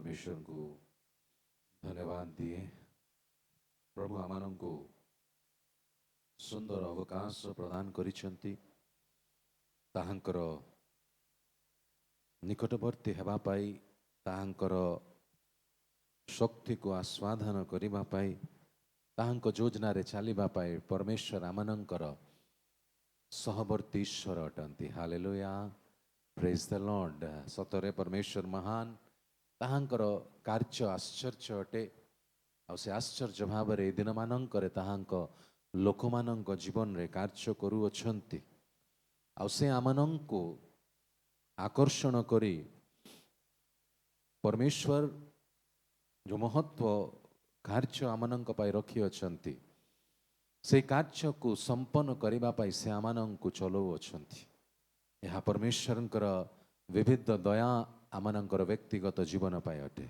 परमेश्वर को धन्यवाद दिए। प्रभु आमानंको सुंदर अवकाश प्रदान करिसेंती ताहांकर निकटवर्ती हेबा पाई ताहांकर शक्ति को आस्वादन करिबा पाई ताहांक योजना रे चलिबा पाई परमेश्वर आमानंकर सहवर्ती ईश्वर अटंती। Hallelujah, praise the lord. सतरे परमेश्वर महान, ताहांकर कार्य आश्चर्य अटे। आ से आश्चर्य भाव रे दिन मानंकरे ताहांक लोकमानंक जीवन रे कार्य करूअछंती। आ से आमानंको आकर्षण करी परमेश्वर जो महत्व कार्य आमानंक पाई रखी अछंती से कार्य को संपन्न करिबा पाई से आमानंको चलौअछंती। यह परमेश्वरंकर विविध दया आमानंकर व्यक्तिगत जीवन पाई अटे।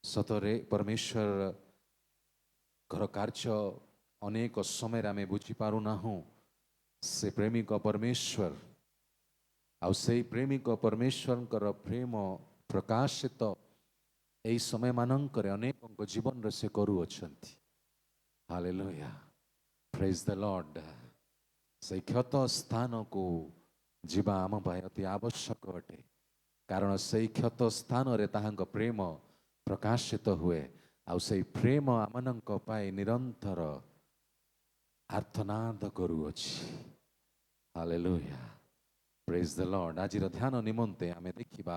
सतरे परमेश्वर घर कार्य अनेक समय आमे बुझी पारु नाहु। से प्रेमिक परमेश्वर आ से प्रेमिक परमेश्वरंकर प्रेम प्रकाशित एई समय मानंकरे अनेक जीवन रे से करूअछंती। Hallelujah, praise the lord. से क्षत स्थान को जीवा आम पाई अति आवश्यक अटे, कारण से क्षत स्थान रे ताहांक प्रेम प्रकाशित हुए। आ से प्रेम आमनंक पाई निरंतर आर्तनाद करूअछि। Hallelujah, praise the lord. आज ध्यान निमंते आमे देखिबा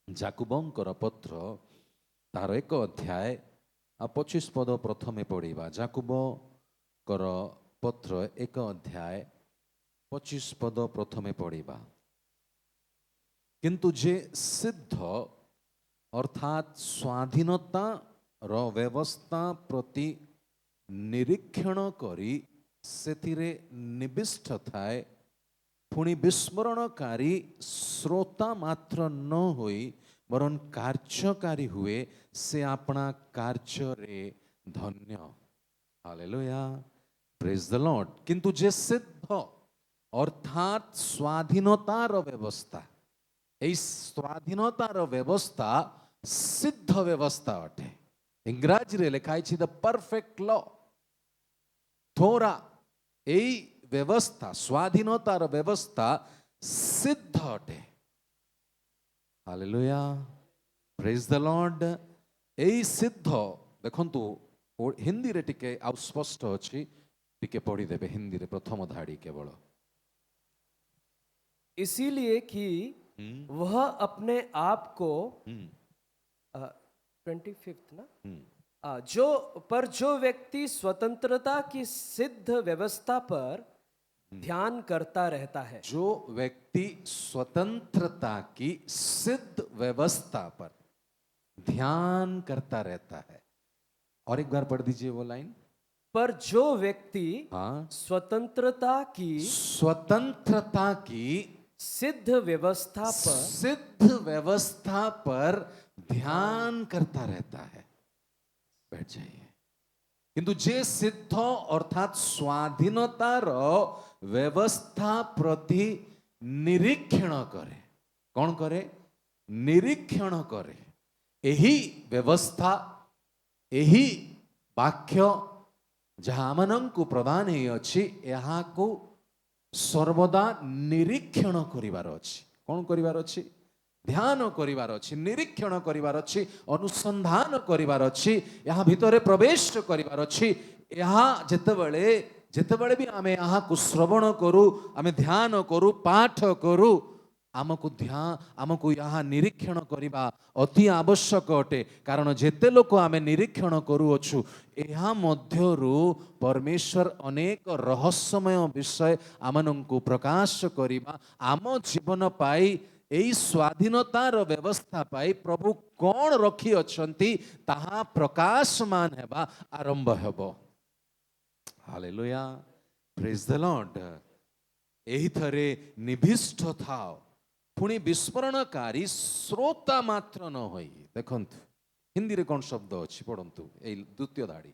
जाकुबंकर पत्र तार 1 अध्याय 25 पद प्रथमे पढ़िबा। जाकुबकर पत्र 1 अध्याय 25 पद प्रथमे पढ़िबा। किंतु जे सिद्ध अर्थात स्वाधीनता रो व्यवस्था प्रति निरीक्षण करी सेतिरे निविष्ट थाए, पुणी विस्मरणकारी श्रोता मात्र न होई वरन कार्यकारी हुए, से अपना कार्य रे धन्य। Hallelujah, praise the Lord. किंतु जे सिद्ध अर्थात स्वाधीनतार व्यवस्था, এই স্বাধীনতার ব্যবস্থা সিদ্ধ ব্যবস্থা অটে। ইংরাজিরে লেখা আছে দ্য পারফেক্ট ল। থোরা এই ব্যবস্থা স্বাধীনতার ব্যবস্থা সিদ্ধ অটে। Hallelujah, praise the lord. এই সিদ্ধ দেখন্তু হিন্দিরে টিকে ଆଉ ସ୍ପଷ୍ଟ ଅଛି, টিকে ପଢି ଦେବେ ହିନ୍ଦୀରେ ପ୍ରଥମ ଧାଡି କେବଳ। इसीलिए कि वह अपने आप को 25 ना जो व्यक्ति स्वतंत्रता की सिद्ध व्यवस्था पर ध्यान करता रहता है, जो व्यक्ति स्वतंत्रता की सिद्ध व्यवस्था पर ध्यान करता रहता है। और एक बार पढ़ दीजिए वो लाइन। पर जो व्यक्ति स्वतंत्रता की सिद्ध व्यवस्था पर ध्यान करता रहता है। बैठ जाइए। किंतु जे सिद्ध अर्थात स्वाधीनतार व्यवस्था प्रति निरीक्षण करे। कौन करे? निरीक्षण करे। यही व्यवस्था, यही वाक्य जहाँ आमनंकु प्रदान ही अछि, यहाँ को सर्वदा निरीक्षण करिवार अछि। कौन करिवार अछि? ध्यान करिवार अछि, निरीक्षण करिवार अछि, अनुसंधान करिवार अछि, यहाँ भितरे प्रवेश करिवार अछि। यहाँ जेतेबेले भी आमे यहाँ को श्रवण करू, आमे ध्यान करू, पाठ करू, आमको यहाँ निरीक्षण करिबा अति आवश्यक अटे। कारण जेते लोक आमे निरीक्षण करूअछु, यहाँ मध्यरु परमेश्वर अनेक रहस्यमय विषय आमनंकु प्रकाश करिबा, आम जीवन पाई एई स्वाधीनतार व्यवस्था पाई प्रभु कौन रखी अछंती ताहा प्रकाशमान हेबा आरंभ हेबो। Hallelujah, praise the Lord. एही थरे निविष्ट थाओ, पुणी विस्मरणकारी श्रोता मात्र न होई। देखंतु हिंदी रे कौन शब्द अछि, पढ़ंतु एई द्वितीय धाड़ी।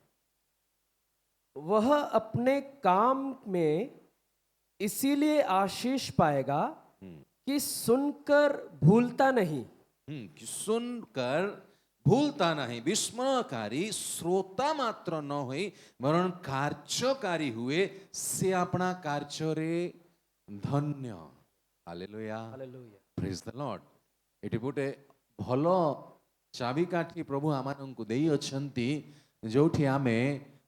वह अपने काम में इसीलिए आशीष पाएगा कि सुनकर भूलता नहीं, कि सुनकर भूलता नहीं, विस्मयकारी श्रोता मात्र न होई वरन कार्यकारी हुए, से अपना कार्य धन्य। Hallelujah, hallelujah. Praise the Lord. Eighty गोटे भलो चाबिकाठी प्रभु आमानंकु देई अछंती, जोठी आमे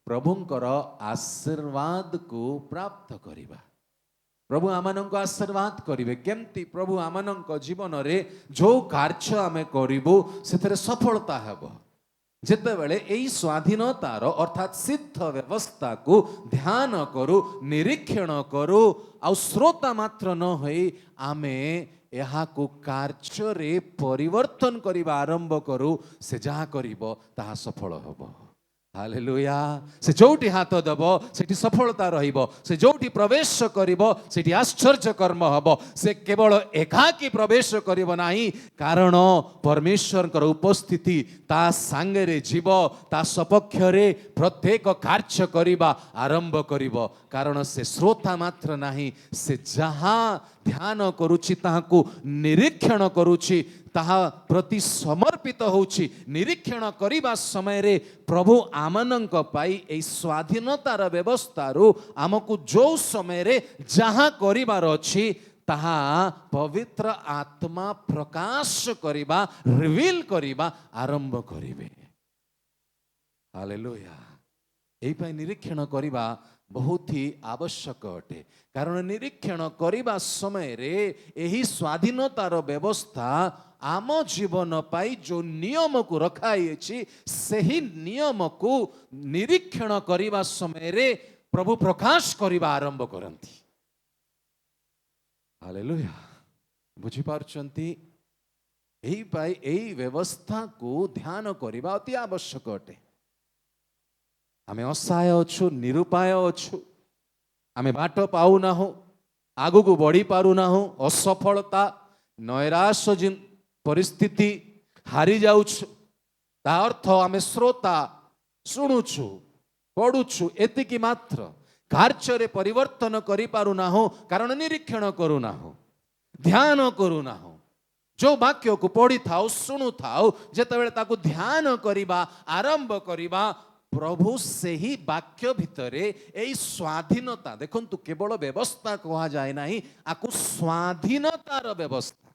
प्रभुंकर आशीर्वाद को प्राप्त करिबा। प्रभु आमानंक आशीर्वाद करिवे केमती? प्रभु आमानंक जीवन रे जो कार्य आमे करिबो सेथरे सफलता हेबो। जेतेबेले एई स्वाधीनतार अर्थात सिद्ध व्यवस्था को ध्यान करू, निरीक्षण करू, आ श्रोता मात्र न होई आमे एहाकु कार्य रे परिवर्तन करिबा आरंभ करू, से जहा करिबो ताहा सफल हेबो। हालेलुया। से जोटी हाथ देव सेठी सफलता रहिबो, से जोटी प्रवेश करिबो सेठी आश्चर्य कर्म हबो। से केवल एकाकी प्रवेश करिबो नाही, कारण परमेश्वर उपस्थिति ता सांगे रे जीव, ता सपक्ष रे प्रत्येक कार्य करिबा आरंभ करिबो। कारण से श्रोता मात्र नाही, से जहा ध्यान करूची ताहाकू निरीक्षण करूची, ताहा प्रति समर्पित होउची। निरीक्षण करिबा समय रे प्रभु आमनंक पाई ए स्वाधीनतार व्यवस्था रु आमको जो समय रे जहा करिबार अछि ताहा पवित्र आत्मा प्रकाश करिबा, रिवील करिबा आरंभ करिवे। हालेलुया। एई पई निरीक्षण करिबा बहुत ही आवश्यक अटे, कारण निरीक्षण करिबा समय रे एही स्वाधीनतार व्यवस्था आम जीवन पाई जो नियम को रखाई, सही नियम को निरीक्षण करिबा समय रे प्रभु प्रकाश करिबा आरंभ करंती। हालेलुया। बुझी पारछंती? एही पाई एही व्यवस्था को ध्यान करिबा अति आवश्यक अटे। आमे असहाय अछु, निरुपाय अछु, आमे बाट पाऊ ना हो, आगु को बढ़ी पारू ना हो, असफलता नैराश परिस्थिति हारी जाउछु, ता अर्थ आमे श्रोता शुणुछु पढ़ुछु एतिकी मात्र, कार्य रे परिवर्तन करि पारू ना हो, कारण निरीक्षण करू ना हो, ध्यान करू ना हो। जो वाक्य को पढ़ी थाओ शुणु थाओ, जेतेबेले ताकू ध्यान करिबा आरंभ करिबा, प्रभु से ही वाक्य भितरे एई स्वाधीनता, देखंतु केवल व्यवस्था कहा जाए नाही, आकू स्वाधीनतार व्यवस्था।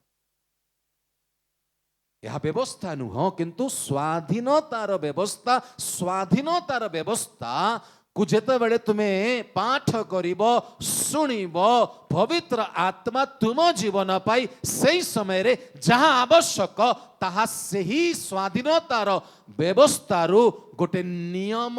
यह व्यवस्था नुह किंतु स्वाधीनतार व्यवस्था। स्वाधीनतार व्यवस्था को जेतेबेले तुमे पाठ करिबो, शुणिबो, पवित्र आत्मा तुम जीवन पाई सही समय रे जहां आवश्यक ताहा सही स्वाधीनतार व्यवस्था रू गोटे नियम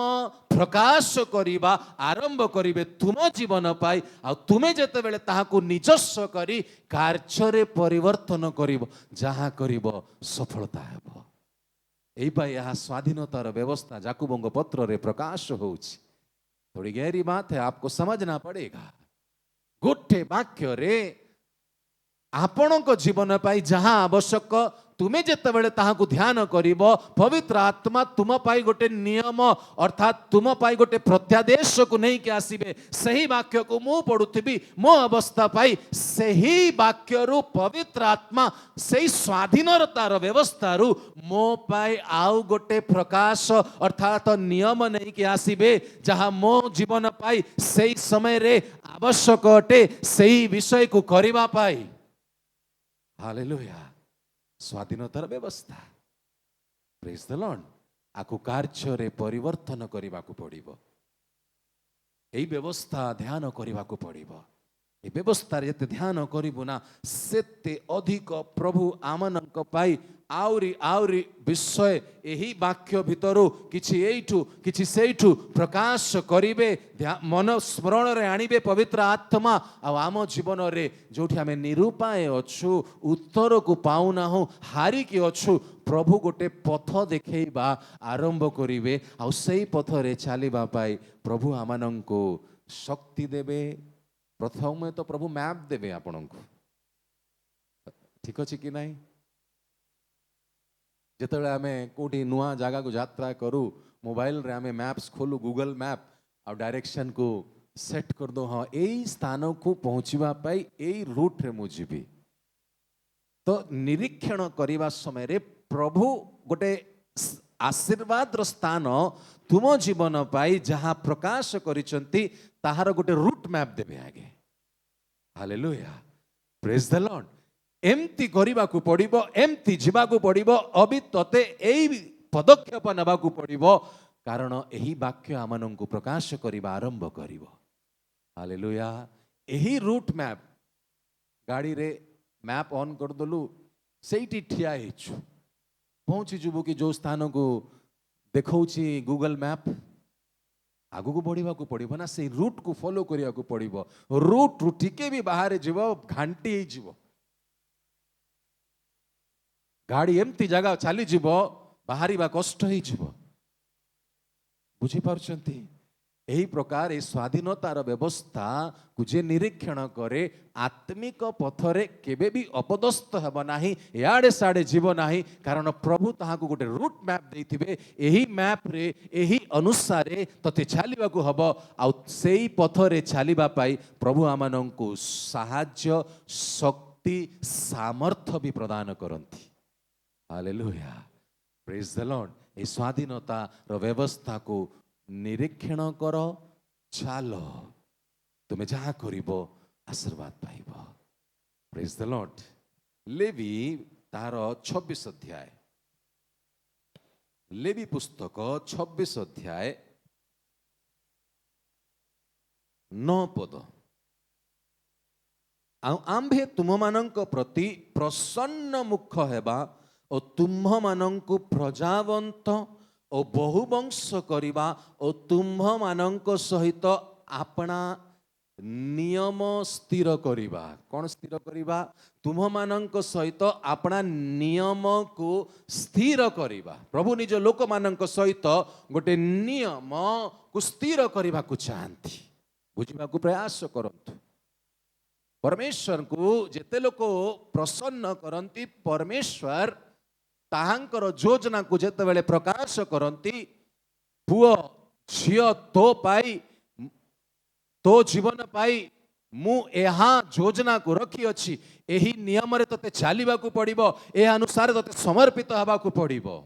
प्रकाश करिबा आरंभ करिवे तुम जीवन पाई। आ तुमे जेतेबेले ताहाकू निजस्व करी कार्य रे परिवर्तन करिबो, जहां करिबो सफलता हेबो। एई पाई यह स्वाधीनतार व्यवस्था याकूबंग पत्र रे प्रकाश होउछि। थोड़ी गहरी बात है, आपको समझना पड़ेगा। गोटे वाक्य रे आपणक जीवन पाई जहां आवश्यक तुमे जेतेबेले ताहाकू ध्यान करिबो, पवित्र आत्मा तुम पाई गोटे नियम अर्थात तुम पाई गोटे प्रत्यादेश को नहीं के आसीबे। सही वाक्य को मु पढ़ुथिबी मो अवस्था पाई, सही वाक्य रु पवित्र आत्मा सही स्वाधीनतार व्यवस्था रु मो पाई आउ गोटे प्रकाश अर्थात नियम नहीं के आसीबे, जहां मो जीवन पाई सही समय रे आवश्यक अटे सही विषय को करिबा पाई। हालेलुया। स्वाधीनतार व्यवस्था, प्रेज द लॉर्ड। आकु कार्य रे परिवर्तन करिबाकू पड़िबो, एई व्यवस्था ध्यान करिबाकू पड़िबो। ए व्यवस्था रे जते ध्यान करिबो ना, सेते अधिक प्रभु आमनक पाई आउरी आउरी विषय एही वाक्य भितरु किछि एइठु किछि सेइठु प्रकाश करिवे, मन स्मरण रे आनिबे पवित्र आत्मा। आ आम जीवन रे जोठी आमे निरुपाय अछु, उत्तर को पाउना हो, हारी कि अछु, प्रभु गोटे पथ देखैबा आरंभ करिवे। आ सेई पथ रे चलिबा पाई प्रभु आमनंको शक्ति देबे। प्रथम तो प्रभु मैप देबे आपनंको, ठीक अछि कि नाही? जेतेबेले आमे कोठी नुआ जागा को यात्रा करू, मोबाइल रे आमे मैप्स खोलू, गूगल मैप और डायरेक्शन को सेट कर दो, हाँ एई स्थान को पहुंचवा पाई एई रूट रे मु जीबी। तो निरीक्षण करने समय रे प्रभु गोटे आशीर्वाद स्थान तुम जीवन पाई जहाँ प्रकाश करिसंती ताहार गोटे रूट मैप देबे आगे। Hallelujah, praise the Lord. एमती करबाकू पड़िबो, एमती जीवाकू पड़िबो, अभी तते एई पदक्षेप नबाकू पड़िबो, कारण एही वाक्य आमनकू प्रकाश करिबा आरंभ करिबो। हालेलुया। एही रूट मैप गाड़ी रे मैप ऑन कर दलु, सेठी ठिया हेछु, पहुंची जुबु कि जो स्थान को देखौछि गूगल मैप, आगु को बढ़िबा को पड़िबो ना, से रूट को फॉलो करिया को पड़िबो। रूट रु टिके भी बाहर जीवो घंटी ही जीवो, गाड़ी एमती जगह चली जीवो बाहरिबा कष्ट ही जीवो। बुझी पारुछंती? एही प्रकार ए स्वाधीनतार व्यवस्था को जे निरीक्षण करे आत्मिक पथरे केबे भी अपदस्थ हेब नाही, याडे साडे जीव नाही, कारण प्रभु ताहाकू गोटे रूट मैप देइथिबे। एही मैप रे एही अनुसारे तते चालिबाकू हबो, आ सेही पथरे चालिबा पाई प्रभु आमानंकू साहाय्य शक्ति सामर्थ्य भी प्रदान करंती। Hallelujah, praise the lord. ए स्वाधीनतार व्यवस्था को निरीक्षण कर, चालो, तुम्हें जहाँ करिबो आशीर्वाद पाइबो। Praise the lord. लेवी तार 26 अध्याय, लेवी पुस्तक 26 अध्याय 9 पद। आंभे तुम मानक प्रति प्रसन्न मुख हेबा और तुम्ह मानंकु प्रजावंत ओ बहुवंश करिबा ओ तुम्ह मानंक सहित आपना नियम स्थिर करिबा। कौन स्थिर करिबा? तुम्ह मानंक सहित आपना नियम को स्थिर करिबा। प्रभु निज लोक मानंक सहित गोटे नियम को स्थिर करिबा को चाहती। बुझिबा को प्रयास करंतु। परमेश्वर को जेते लोक प्रसन्न करंती, परमेश्वर ताहांकर योजना को जेते बेले प्रकाश करंती, पुओ झियो तो पाई, तो जीवन पाई मु एहा योजना को रखी अछि, एही नियम रे तते चालिबा को पड़िबो, ए अनुसार तते समर्पित हबा को पड़िबो।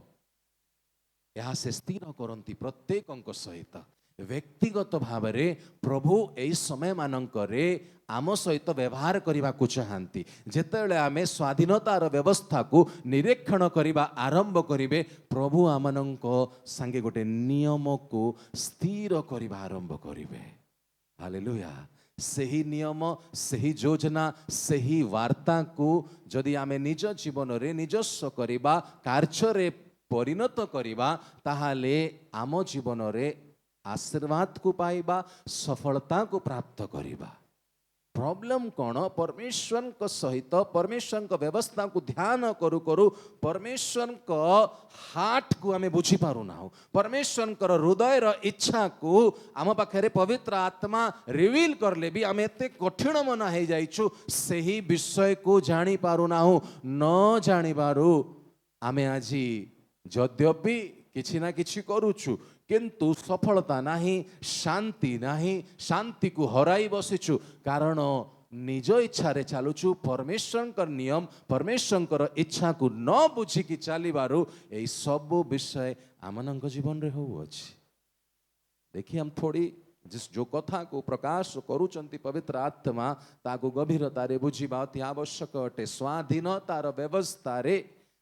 यहा से स्थिर करंती प्रत्येकଙ୍କ सहित व्यक्तिगत भाव रे प्रभु एई समय मानंकरे आम सहित व्यवहार करने को चाहती। जेतेबेले आमे स्वाधीनतार व्यवस्था को निरीक्षण करने आरंभ करिवे, प्रभु आमनंको संगे गोटे नियम को स्थिर करने आरंभ करिवे। हालेलुया। सही नियम, सही योजना, सही वार्ता को जदि आमे निज जीवन रे निजस्व करिबा, कार्य रे परिणत करिबा, ताहाले आम जीवन रे आशीर्वाद को पाइबा, सफलता को प्राप्त करिबा। प्रॉब्लम कौन? परमेश्वर को सहित परमेश्वर को व्यवस्था को ध्यान करू करू परमेश्वर को हार्ट को आमे बुझी पारु ना हो, परमेश्वर को हृदय रो इच्छा को आम पाखे पवित्र आत्मा रिवील करले भी आमे एते कठिन मन हो जाइछु, सही विषय को जानी पारु ना हो। न जानी पारु आमे आजी यद्यपि किछि ना किछि करूछु, किंतु सफलता नहीं, शांति नहीं, शांति को हराई बसिछु, कारण निज इच्छा रे चालुछु। परमेश्वर का नियम, परमेश्वर का इच्छा को न बुझिकी चलिबारु एई सब विषय आमनक जीवन रे हो अछि। देखिए हम थोड़ी जिस जो कथा को प्रकाश करूचंती पवित्र आत्मा ताको गभीरता रे बुझिबा अति आवश्यक अटे। स्वाधीनतार व्यवस्था रे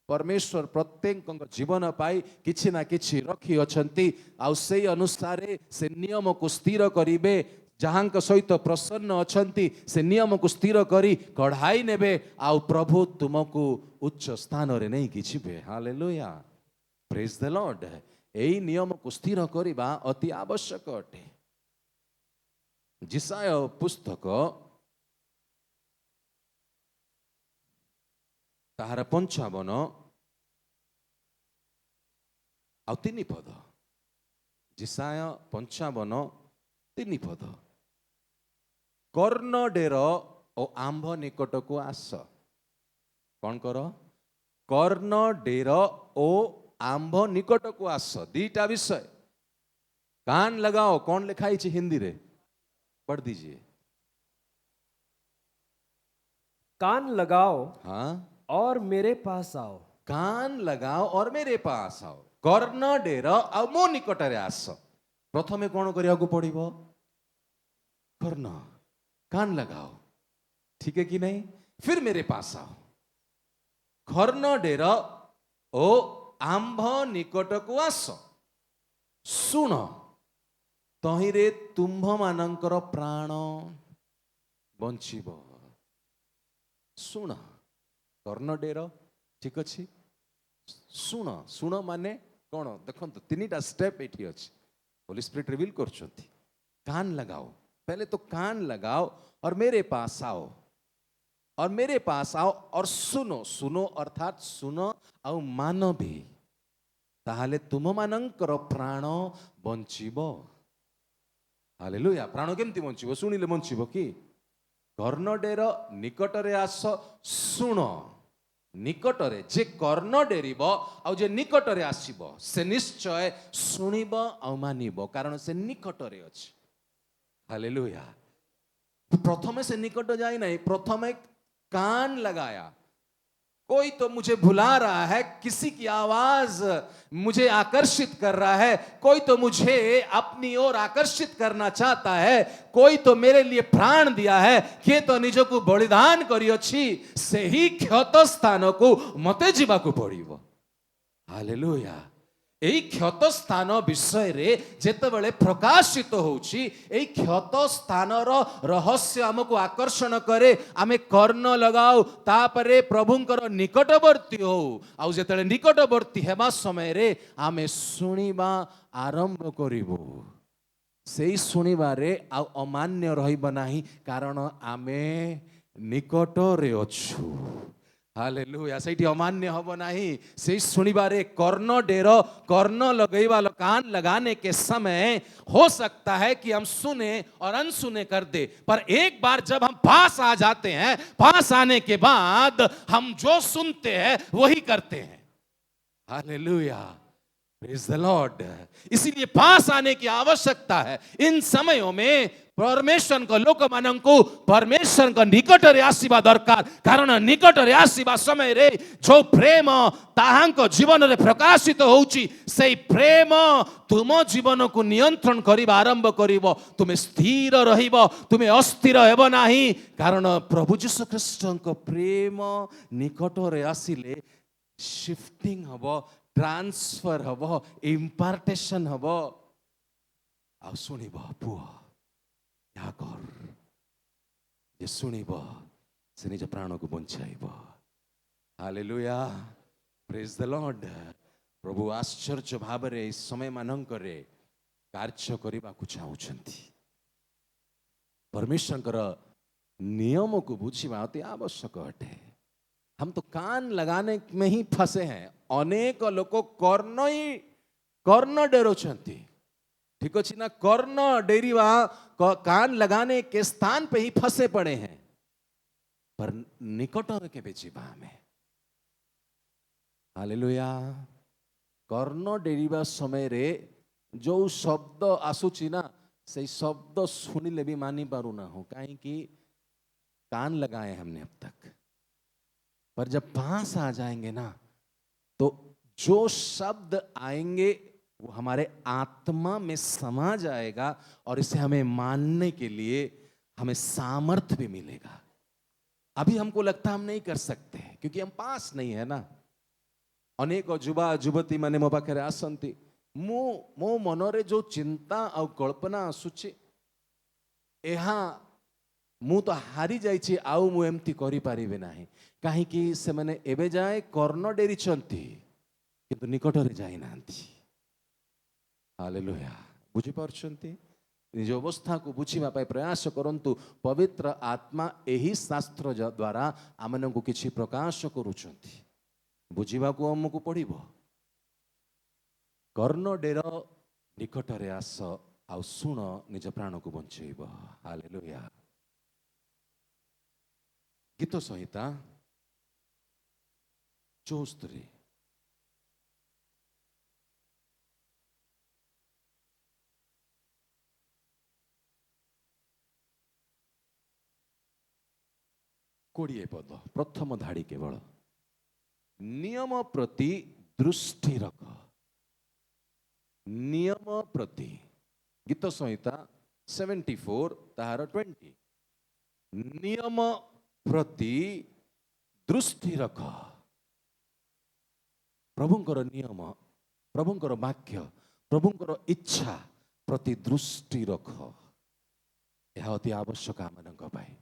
परमेश्वर प्रत्येक जीवन पाई किछि ना किछि रखी अछंती, आउ से अनुसार से नियम को स्थिर करिवे। जहां सहित प्रसन्न अछंती से नियम को स्थिर करी कढ़ाई नेबे, आउ प्रभु तुमको उच्च स्थान रे नहीं किछिबे। Hallelujah, praise the lord. एई नियम को स्थिर करिबा अति आवश्यक अटे। जिसाय पुस्तक ताहार 55 आ 3 पद। जिसाय 55 3 पद। कर्ण डेर ओ आंभ निकट को आस। कौन कर? कर्ण डेर ओ आंभ निकट को आस। दीटा विषय। कान लगाओ। कौन लिखाई हिंदी रे? पढ़ दीजिए। कान लगाओ, हाँ, और मेरे पास आओ। कान लगाओ और मेरे पास आओ। କର୍ଣ୍ଣ ଡେର ଆଉ ମୋ ନିକଟରେ ଆସ। ପ୍ରଥମେ କଣ କରିବାକୁ ପଡିବ? କର୍ଣ୍ଣ, कान लगाओ, ठीक है कि नहीं? फिर मेरे पास आओ। କର୍ଣ୍ଣ ଡେର ଓ ଆମ୍ଭ ନିକଟକୁ ଆସ। ଶୁଣ, ତହିଁରେ ତୁମ୍ଭ ମାନଙ୍କର ପ୍ରାଣ ବଞ୍ଚିବ। ଶୁଣ, କର୍ଣ୍ଣ ଡେର, ଠିକ ଅଛି। ଶୁଣ, ଶୁଣ ମାନେ କଣ? ଦେଖନ୍ତୁ ତିନିଟା स्टेप ଏଠି ଅଛି। होली स्पिरिट रिवील କରୁଛନ୍ତି। कान लगाओ, पहले तो कान लगाओ और मेरे पास आओ, और मेरे पास आओ और सुनो। सुनो अर्थात सुनो ଆଉ ମାନ ବି, ତାହେଲେ ତୁମ ମାନଙ୍କର ପ୍ରାଣ ବଞ୍ଚିବ। ହାଲେଲୁୟା। ପ୍ରାଣ କେମିତି ବଞ୍ଚିବ? ଶୁଣିଲେ ବଞ୍ଚିବ କି? କର୍ଣ୍ଣ ଡେର ନିକଟରେ ଆସ, ଶୁଣ। ନିକଟରେ ଯେ କର୍ଣ୍ଣ ଡେରିବ ଆଉ ଯେ ନିକଟରେ ଆସିବ ସେ ନିଶ୍ଚୟ ଶୁଣିବ ଆଉ ମାନିବ, କାରଣ ସେ ନିକଟରେ ଅଛି। हालेलुया। प्रथमे से निकट जाए नहीं, प्रथमे कान लगाया। कोई तो मुझे भुला रहा है, किसी की आवाज मुझे आकर्षित कर रहा है, कोई तो मुझे अपनी ओर आकर्षित करना चाहता है, कोई तो मेरे लिए प्राण दिया है, किए तो निजको बलिदान करियोछि, सेही क्षत स्थान को मते जीवाकू पड़िबो। हालेलुया। এই ক্ষত স্থান বিষয়ে যেতবেলে প্রকাশিত হଉଛି, এই ক্ষত স্থানর রহস্য আমাকে আকর্ষণ করে। আমি কর্ণ লগাও, তাপরে প্রভুঙ্কর নিকটবর্তী হও, ଆଉ যেতବେଳେ নিকটবর্তী হেবা সমୟରେ ଆମେ ଶୁଣିବା ଆରମ୍ଭ କରିବୁ। ସେଇ ଶୁଣିବାରେ ଆଉ ଅମାନ୍ୟ ରହିବ ନାହିଁ, କାରଣ ଆମେ ନିକଟରେ ଅଛୁ। हालेलुया। ସେଇଠି ଅମାନ୍ୟ ହବ ନାହିଁ। ସେଇ सुनिबारे कर्ण डेरो, कर्ण लगेवा, कान लगाने के समय हो सकता है कि हम सुने और अनसुने कर दे, पर एक बार जब हम पास आ जाते हैं, पास आने के बाद हम जो सुनते हैं वही करते हैं। Hallelujah, praise the Lord. इसीलिए पास आने की आवश्यकता है। इन समयों में परमेश्वर को लोक मानंकु परमेश्वर को निकटरे आसीबा दरकार, कारण निकटरे आसीबा समय रे जो प्रेम ताहांको जीवन रे प्रकाशित होउची, सेई प्रेम तुम जीवन को नियंत्रण करिबा आरंभ करिवो। तुमे स्थिर रहिबो, तुमे अस्थिर हेबो नाही, कारण प्रभु यीशु ख्रीष्टଙ୍କ प्रेम निकटरे आसीले शिफ्टिंग हबो, ट्रांसफर हबो, इम्पार्टेशन हबो। आ सुनिबो, पुओ या कर, जे सुनिबो से निज प्राण को बंचाइबो। Hallelujah, praise the lord. प्रभु आश्चर्य भावरे इस समय मानंकरे कार्य କରିବାକୁ चाहुଛନ୍ତି। परमेश्वरଙ୍କର नियम को बुझिबा अति आवश्यक अटे। हम तो कान लगाने में ही फंसे हैं। अनेक लोक कर्ण डेरोचंती, ठीक अच्छी ना? कर्ण डेरिवा, कान लगाने के स्थान पे ही फंसे पड़े हैं, पर निकट के बेचिबा में। हालेलुया। कर्ण डेरिवा समय रे जो शब्द आसुची ना, से शब्द सुनिले भी मानी पारू ना हो, कहीं कि कान लगाए हमने अब तक। पर जब पास आ जाएंगे ना, तो जो शब्द आएंगे वो हमारे आत्मा में समा जाएगा, और इसे हमें मानने के लिए हमें सामर्थ्य भी मिलेगा। अभी हमको लगता हम नहीं कर सकते क्योंकि हम पास नहीं है ना। अनेक युवा युवती माने मो पाखे आसंती, मो मनरे जो चिंता और कल्पना आसुची, एहा मु तो हारी जाइछि, आउ मु एमती करि परिबे नाही, काहे कि से माने एबे जाए कर्ण डेरिचंती किंतु निकटरे जाई नांती। हालेलुया। बुझी पारछंती? निज अवस्था को बुझिबा पाई प्रयास करंतु। पवित्र आत्मा एही शास्त्र द्वारा आमनकु किछि प्रकाश करूछंती, बुझिबा को हमकु पड़िबो। कर्ण डेर निकटरे आस, आ सुण, निज प्राण को बंचेइबो। हालेलुया। गीत संहिता 74 20 पद, प्रथम धाड़ी केवल। नियम प्रति दृष्टि रख। नियम प्रति, गीत संहिता 74 ताहार 20, नियम प्रति दृष्टि रख। प्रभुंकर नियम, प्रभुंकर वाक्य, प्रभुंकर इच्छा प्रति दृष्टि रख। यह अति आवश्यक आमनक पाई।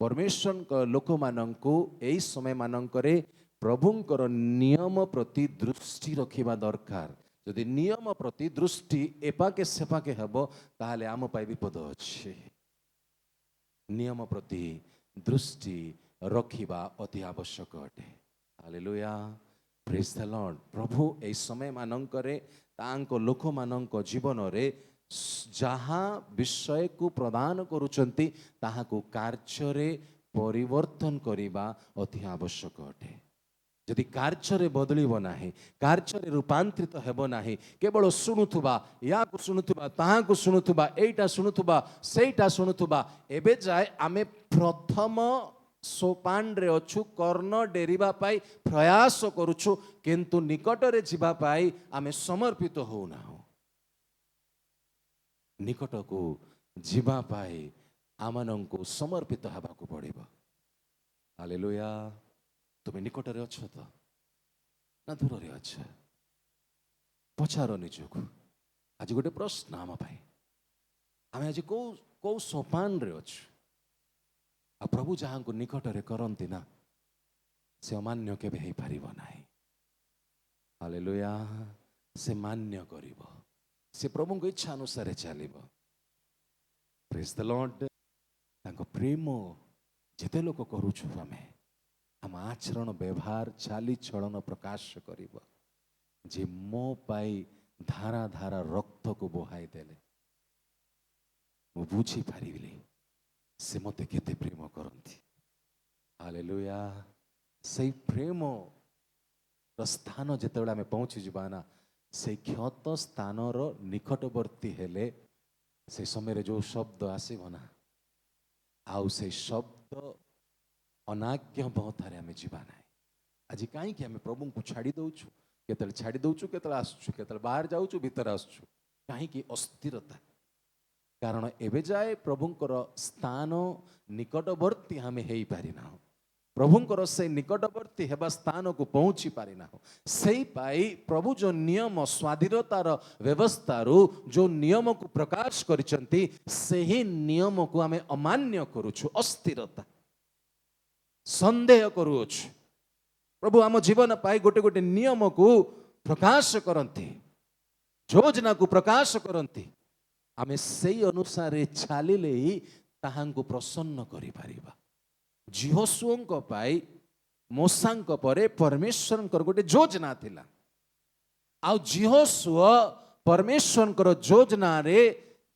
परमेश्वर लोक माननकु एई समय माननकरे प्रभुंकर नियम प्रति दृष्टि रखिबा दरकार। यदि नियम प्रति दृष्टि एपाके सेपाके हेबो ताहाले आम पाई विपद अछि। नियम प्रति दृष्टि रखिबा अति आवश्यक अटे। Hallelujah, praise the lord. प्रभु एई समय माननकरे तांको लोक माननक जीवन रे जहाँ विषय को प्रदान करुचंती ताहाको कार्य परिवर्तन करिबा अति आवश्यक अटे। यदि कार्य बदलिब नाही, कार्य रूपांतरित हेब नाही, केवल शुणुथुबा, या को शुणुथुबा, ताहा को शुणुथुबा, एटा शुणुथुबा, सेटा शुणुथुबा, एबे जाए आमे प्रथम सोपान रे अछु, कर्ण डेरिबा पाई प्रयास करुछु, किंतु निकट रे जिबा पाई आमे समर्पित होउना। निकट को जीवा पाए आमनंको समर्पित हबाकू पड़िबो। हालेलुया। तुम निकट रे अछ तो ना दूर रे अछ? पचार निजको। आज गोटे प्रश्न आम पाई, आम आज को सोपान रे अछ? आ प्रभु जहाँ को निकट रे करंती ना से अमान्य केबे हे पारिबो नाही। हालेलुया। से मान्य करिबो, से प्रभु को इच्छा अनुसार चलिब। Praise the Lord. तांको प्रेम जेते लोक करूछु आमे, हम आचरण व्यवहार चाली चलन प्रकाश करिब जे मो पाई धारा धारा रक्त को बहाई देले मु बुझी पारिली से मते केते प्रेम करंती। हालेलुया। से प्रेम स्थान जेतेबेले आमे पहुंची जिबा ना, से क्षत स्थानर निकटवर्ती हेले से समय जो शब्द आसीब ना, आउ से शब्द अनाज्ञा बहतारे आमे जीवा नाही। आज कहीं आमे प्रभु को छाड़ी दउछु, केतले छाड़ी दउछु, केतले आसुछु, केतले बाहर जाउछु, भीतर आसुछु, कहीं अस्थिरता। कारण एबे जाए प्रभुंकर स्थान निकटवर्ती आमे हेई पारिना। प्रभुंकर से निकटवर्ती हेबा स्थान को पहुंची पारिना। से पाई प्रभु जो नियम स्वाधीनतार व्यवस्था जो नियम को प्रकाश करिसंती, सेही नियम को आमे अमान्य करूछु, अस्थिरता संदेह करूछु। प्रभु आम जीवन पाई गोटे गोटे नियम को प्रकाश करंती, योजना को प्रकाश करंती। आमे सेही अनुसार चालिले ही ताहांको प्रसन्न करि पारिबा। जिहोशुओं पाई मोसांक परे परमेश्वर गोटे योजना थिला। आ जिहोशुओ परमेश्वर योजना रे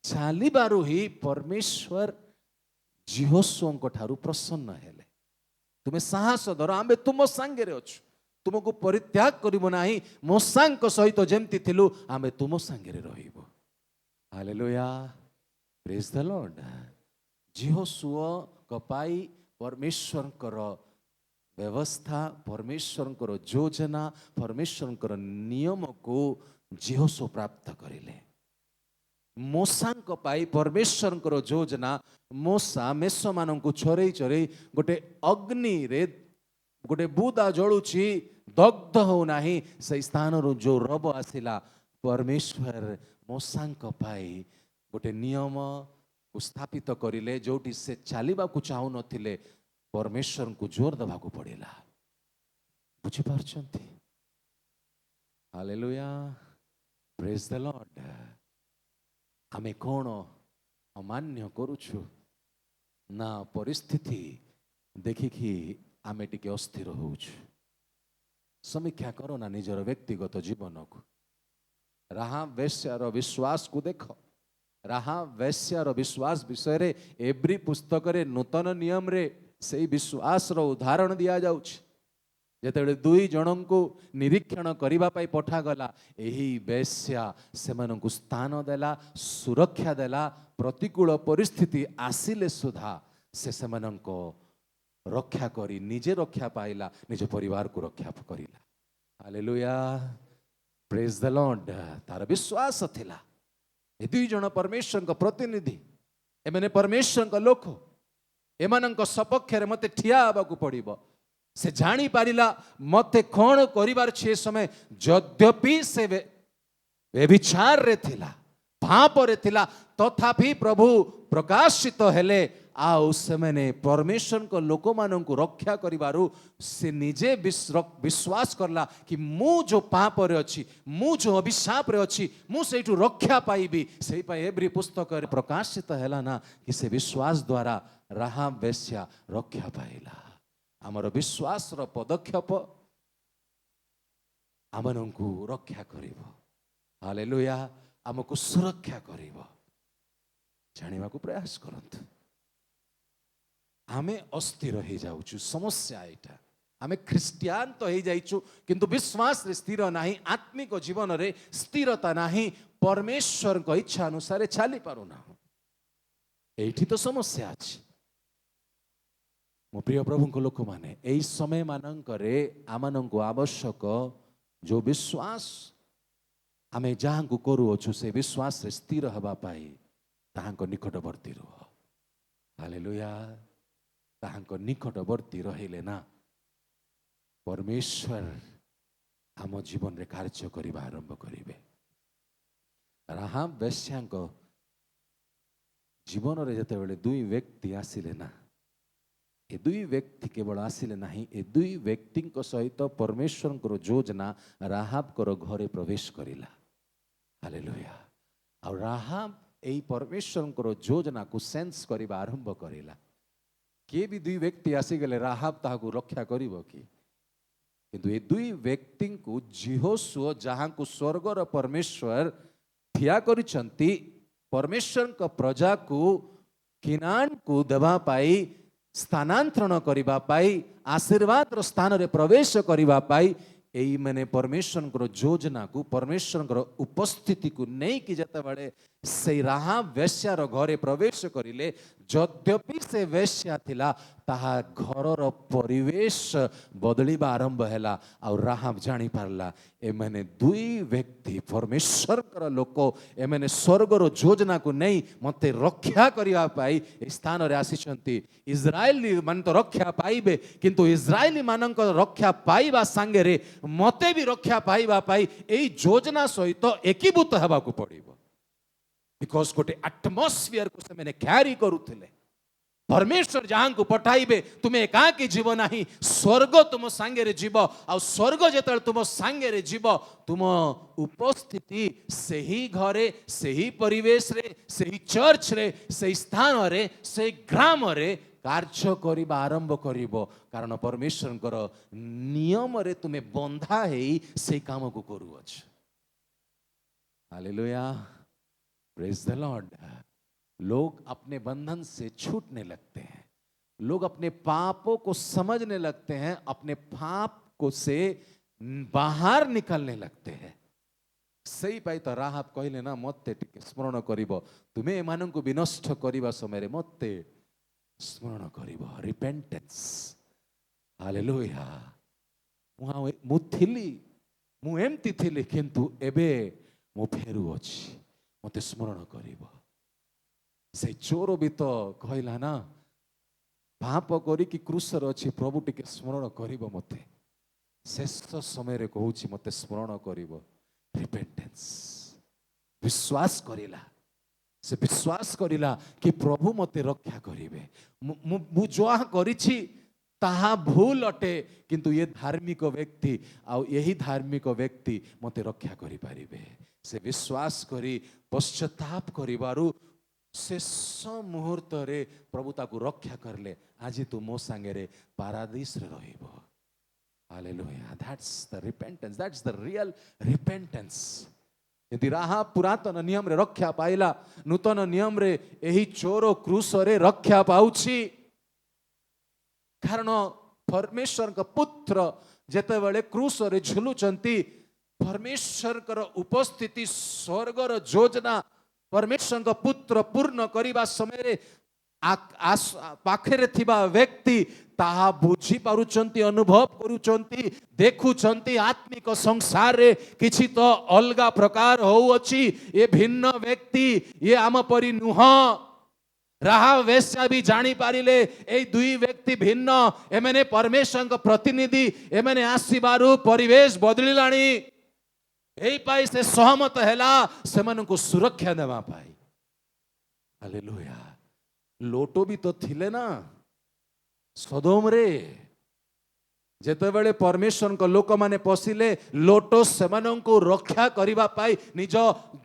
चालिबारु ही परमेश्वर जिहोशुओं ठारू प्रसन्न हेले। तुमे साहस धर, आमे तुम संगे रे अछु, तुमको परित्याग करिबो नाही, मोसांक सहित जेमती थिलु आमे तुम संगे रे रहिबो। Hallelujah, praise the lord. जिहोशुओ कपाई परमेश्वर व्यवस्था, परमेश्वर योजना, परमेश्वर नियम को जिहोशुओ प्राप्त करिले। मोसांक पाई परमेश्वर योजना, मोसा मेष मान को छोरई चोरई गोटे अग्नि रे गोटे बुदा जलुची, दग्ध हो नाही, से स्थान जो रब आसिला, परमेश्वर मोसांक पाई गोटे नियम को स्थापित करिले, जोटी से चलिबा को चाहू नथिले, परमेश्वर को जोर दबा को पड़ेला। बुझी पारछंती? Hallelujah, praise the lord. आमे कोण अमान्य करूछु ना परिस्थिति देखिकी आमे टिके अस्थिर होउछु। समीक्षा करो ना निजर व्यक्तिगत जीवन को। राहा वेश्यार विश्वास को देख। राहा वेश्यार विश्वास विषय रे एवरी पुस्तक रे नूतन नियम रे से विश्वास रो उदाहरण दिया जाउछ। जेतेबेले दुई जन को निरीक्षण करिबा पाई पठा गला, एही वेश्या सेमानंकु स्थान देला, सुरक्षा देला, प्रतिकूल परिस्थिति आसिले सुधा से सेमानंको रक्षा करी निजे रक्षा पाइला निज परिवार को रक्षा करिला हालेलुया प्रेज द लॉर्ड तार विश्वास थिला ए दुई जण परमेश्वर का प्रतिनिधि एमाने परमेश्वर का लोक एमानंक सपक्ष मते ठिया हेबाकू पड़िबो से जानी पारिला मते कौन करिवार छे समय यद्यपि से व्यभिचार रे थिला पाप रे थिला तथापि प्रभु प्रकाशित हेले आउ सेमाने परमेश्वर को लोक माननकु रक्षा करिवारु से निजे विश्वास करला कि मु जो पाप रे अछि मु जो अभिशाप रे अछि मु सेठु रक्षा पाइबी सेहि पय एवरी पुस्तक रे प्रकाशित हेला ना कि से विश्वास द्वारा राहाब वेश्या रक्षा पाइला आमर विश्वास रो पदक्षेप आमनकु रक्षा करिवो हालेलुया आमको सुरक्षा करिवो जानिबा को प्रयास करंतु आमे अस्थिर हो जाउछु समस्या एटा आमे ख्रिस्टियान तो हो जाइछु किंतु विश्वास रे स्थिर नाही आत्मिक जीवन रे स्थिरता नाही परमेश्वर को इच्छा अनुसार चली पारुना एठी तो समस्या अछि मो प्रिय प्रभु को लोक माने एई समय मानंकरे आमानंको आवश्यक जो विश्वास आमे जहाँ को करूछु से विश्वास रे स्थिर हवा पाई ताहांको निकटवर्ती रह हालेलुया ताहांको निकटवर्ती रहिले ना परमेश्वर आम जीवन रे कार्य करिबा आरंभ करिवे राहाब वेश्यांको जीवन रे जते बेले दुई व्यक्ति आसिले ना ए दुई व्यक्ति केवल आसिले नाही ए दुई व्यक्ति सहित परमेश्वर को योजना राहाब को घरे प्रवेश करिला हालेलुया आ राहाब एई परमेश्वर को योजना को सेंस करिबा आरंभ करिला के भी दुई व्यक्ति आसी गले राहाब ताहाकू रक्षा करिवो कि किंतु ए दुई व्यक्ति को जिहोशुआ जहाँ को स्वर्गर परमेश्वर ठिया करिसंती परमेश्वर का प्रजा को किनान को देवा पाई स्थानांतरण करिबा पाई आशीर्वाद स्थान रे प्रवेश करिबा पाई एई माने परमेश्वर को योजना को परमेश्वर को उपस्थिति को नहीं कि जते बड़े से राहाब वेश्यार घरे प्रवेश करिले यद्यपि से वेश्या थिला ताहा घरर परिवेश बदलिबा आरंभ हैला और राहाब जानी पारला ए माने दुई व्यक्ति परमेश्वर कर लोक ए माने स्वर्गर योजना को नहीं मते रक्षा करिया पाई स्थान रे आसीचंती इजराइली मान तो रक्षा पाइबे किंतु इजराइली मानक रक्षा पाइबा संगे रे मते भी रक्षा पाइबा पाई एई योजना सहित एकीभूत हेबा को पड़िबो बिकॉज गोटे एटमॉस्फियर को से मैंने कैरी करूथिले परमेश्वर जहाँ को पठाइबे तुम्हें एकाकी जीव नाही स्वर्ग तुम सांगे रे जीव आ स्वर्ग जेतल तुम सांगे रे जीव तुम उपस्थिति सही घरे सही परिवेश रे सही चर्च रे सही स्थान रे सही ग्राम रे कार्य करिबा आरंभ करिवो कारण परमेश्वर नियम रे तुम्हें बंधा हेई से काम को करूअछ हालेलुया प्रेज द लॉर्ड लोग अपने बंधन से छूटने लगते हैं लोग अपने पापों को समझने लगते हैं अपने पाप को से बाहर निकलने लगते हैं सही पाई तो राहाब कहले ना मते टिके स्मरण करिवो तुमे एमानंकु विनष्ट करिवा समय रे मते स्मरण करिवो रिपेंटेंस हालेलुया मु थिली मु एमती थिली किंतु एबे मु फेरु अछि मते स्मरण करिवो से चोर भी तो कहला ना पाप करी कि क्रूसर अछि प्रभु टिके स्मरण करिवो मते शेष समय रे कहूछि मते स्मरण करिवो रिपेंटेंस विश्वास करिला से विश्वास करिला कि प्रभु मते रक्षा करिवे मु जोहा करिछि ताहा भूल अटे किंतु ये धार्मिक व्यक्ति आ यही धार्मिक व्यक्ति मते रक्षा करि पारिबे से विश्वास करी पश्चाताप करिवारु शेष मुहूर्त रे प्रभु ताकू रक्षा करले आज तू मो संगे रे पारादीस रे रहिबो hallelujah that's the repentance that's the real repentance यदि राहाब पुरातन नियम रे रक्षा पाइला नूतन नियम रे एही चोर क्रूस रे रक्षा पाउछि कारण परमेश्वर का पुत्र जेते बेले क्रूस रे झुलुचंती परमेश्वर कर उपस्थिति स्वर्गर योजना परमेश्वर का पुत्र पूर्ण करिबा समय रे पाखरे थिबा व्यक्ति ताहा बुझी पारुचंती अनुभव करूचंती देखुचंती आत्मिक संसार रे किछि तो अलगा प्रकार होउछि ये भिन्न व्यक्ति ये आम परि नुह राहा वेश्या भी जानी पारिले ए दुई व्यक्ति भिन्न एमने परमेश्वर को प्रतिनिधि एमने आसीबारु परिवेश बदलिलाणी एई पाई से सहमत हैला सेमनकु सुरक्षा देवा पाई हालेलुया लोटो भी तो थिले ना सदोम रे जेतेबेले परमेश्वर को लोक माने पशिले लोटो सेमानंकु रक्षा करिबा पाई निज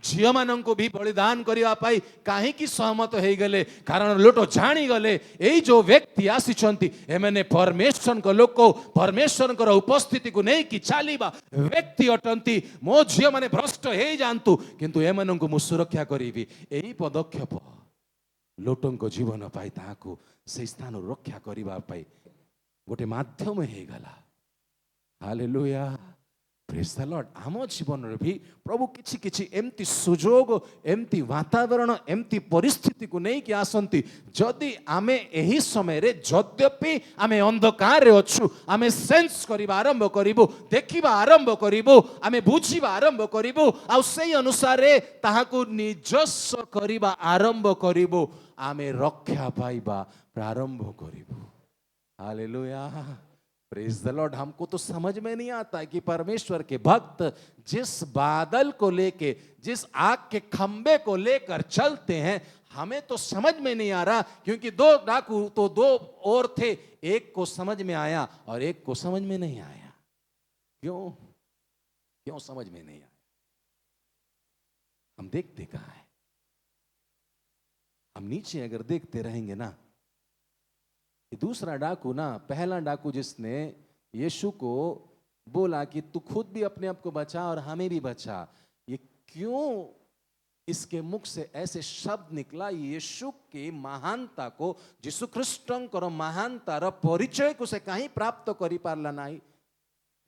झियो मानंकु भी बलिदान करिबा पाई काहे की सहमत हेई गेले कारण लोटो जानी गले एई जो व्यक्ति आसीचंती एमने परमेश्वर को लोक परमेश्वर को उपस्थिति को नै कि चालीबा व्यक्ति अटंती मो झियो माने भ्रष्ट हेई जानतु किंतु एमानंकु मु सुरक्षा करिबी एई पदक्षेप लोटंको जीवन पाई ताहाकु से स्थान रक्षा करिबा पाई गोटे माध्यम हे गला हालेलुया प्रेज द लॉर्ड आम जीवन रे भी प्रभु किछि किछि एमती सुजोग एमती वातावरण एमती परिस्थिति को नै कि आसंती जदि आमे एही समय रे जद्यपि आमे अंधकार रे अछु आमे सेंस करिबा आरंभ करिबो देखिबा आरंभ करिबो आमे बुझिबा आरंभ करिबो आ सेही अनुसार रे ताहाकु निजस्व करिबा आरंभ करिबो आमे रक्षा पाइबा प्रारंभ करिबो हालेलुया प्रेज द लॉर्ड हमको तो समझ में नहीं आता कि परमेश्वर के भक्त जिस बादल को लेके जिस आग के खंबे को लेकर चलते हैं हमें तो समझ में नहीं आ रहा क्योंकि दो डाकू तो दो और थे एक को समझ में आया और एक को समझ में नहीं आया क्यों समझ में नहीं आया हम देखते कहां है हम नीचे अगर देखते रहेंगे ना दूसरा डाकू ना पहला डाकू जिसने यीशु को बोला कि तू खुद भी अपने आप को बचा और हमें भी बचा ये क्यों इसके मुख से ऐसे शब्द निकला यीशु की महानता को यीशु ख्रीष्टंकर महानतार परिचय को से कहीं प्राप्त करि पारला नाही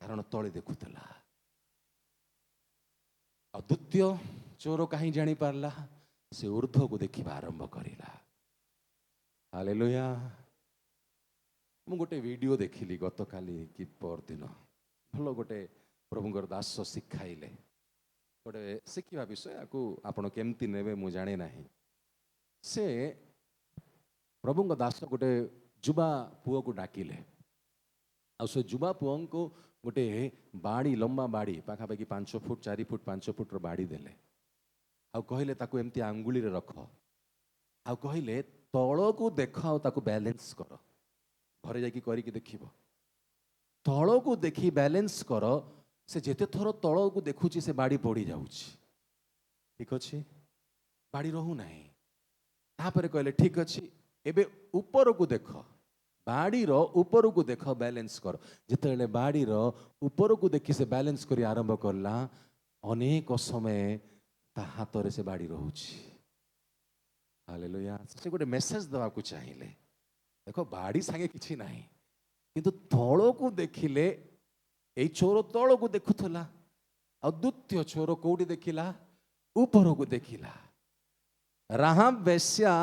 कारण तळे देखुतला और द्वितीय चोर कहीं जानी पारला से ऊर्ध्व को देखिबा आरंभ करिला हालेलुया मु गोटे वीडियो देखिली गत काली कि पर दिन भल गोटे प्रभुंकर दास शिखाइले गोटे शिखा विषय को आपण केमती नेबे मु जाने नाही से प्रभुंक दास गोटे जुबा पुओ को डाकिले आ से जुबा पुओ को गोटे बाड़ी लंबा बाड़ी पाखापाखि 5 फुट 4 फुट 5 फुट रो बाड़ी देले आ कहले ताको एमती आंगुली रे रख आ कहले तळ को देख आ ताको बैलेंस कर घरे जाकि करिक देखिबो तळ को देखि बैलेंस कर से जेते थोर तळ को देखुची से बाड़ी पड़ी जाउची ठीक अछि बाड़ी रहू नाही तापर कहले ठीक अछि एबे ऊपर को देख बाड़ी रो ऊपर को देख बैलेंस कर जेतेले बाड़ी रो ऊपर को देखि से बैलेंस करी आरंभ करला अनेक समय ता हाथ रे से बाड़ी रहूची हालेलुया से गोटे मेसेज दवा को चाहिए देखो बाड़ी सांगे किछि नाही किंतु तळ को देखिले ए चोर तळ को देखुथला और द्वितीय चोर कोठी देखिला ऊपर को देखिला राहाब वेश्या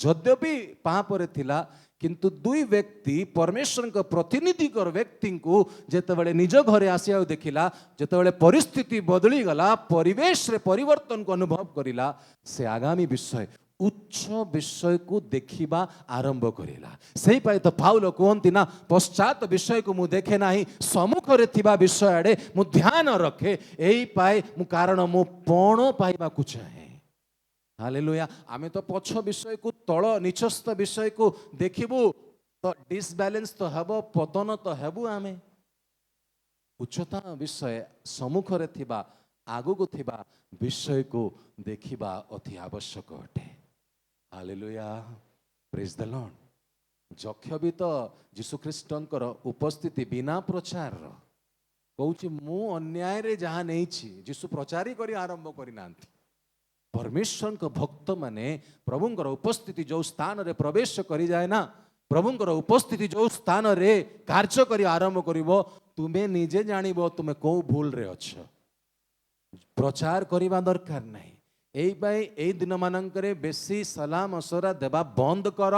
यद्यपि पापरे थिला किंतु दुई व्यक्ति परमेश्वर को प्रतिनिधि कर व्यक्ति को जेतेबेले निज घरे आसिया देखिला जेतेबेले परिस्थिति बदली गला परिवेश रे परिवर्तन को अनुभव करिला से आगामी विषय उच्च विषय को देखिबा आरंभ करिला सही पाए तो पाउल कहंती ना पश्चात विषय को मु देखे नाही सम्मुख रे थिबा विषय आडे मु ध्यान रखे एई पाए मु कारण मु पण पाइबा को चाहे हालेलुया आमे तो पछ विषय को तळ निचस्थ विषय को देखिबु तो डिसबैलेंस तो हबो पतन तो हेबु आमे उच्चता विषय सम्मुख रे थिबा आगु को थिबा विषय को देखिबा अति आवश्यक अटे हालेलुया प्रेज द लॉर्ड जक्ष भी तो यीशु ख्रीष्टंकर उपस्थिति बिना प्रचार कहूँ मु अन्याय रे जहाँ नहीं यीशु प्रचारी करी आरंभ करी नांती परमेश्वर को भक्त माने प्रभुंकर उपस्थिति जो स्थान रे प्रवेश करी जाए ना प्रभुंकर उपस्थिति जो स्थान रे कार्य करी आरंभ करिवो तुमे निजे जानिबो तुमे को भूल रे अछ प्रचार करिबा दरकार नहीं एई दिन मानकरे बेसी सलाह मशवरा देबा बंद कर,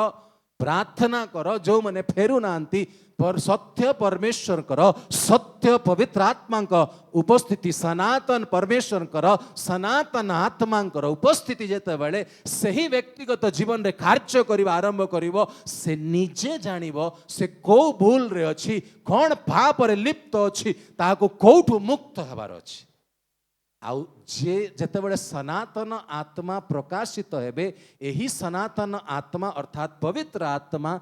प्रार्थना कर जो मैंने फेरू नांती पर सत्य परमेश्वर कर, सत्य पवित्र आत्मा का उपस्थिति, सनातन परमेश्वर कर, सनातन आत्मा कर उपस्थिति जेते बेले सही व्यक्तिगत जीवन रे कार्य करिबा आरंभ करिवो, से निजे जानिबो से को भूल रे अछि, कोन पाप रे लिप्त अछि, ताको कोठु मुक्त हेबार अछि। आउ जे जेतेबेले सनातन आत्मा प्रकाशित हेबे, एही सनातन आत्मा अर्थात पवित्र आत्मा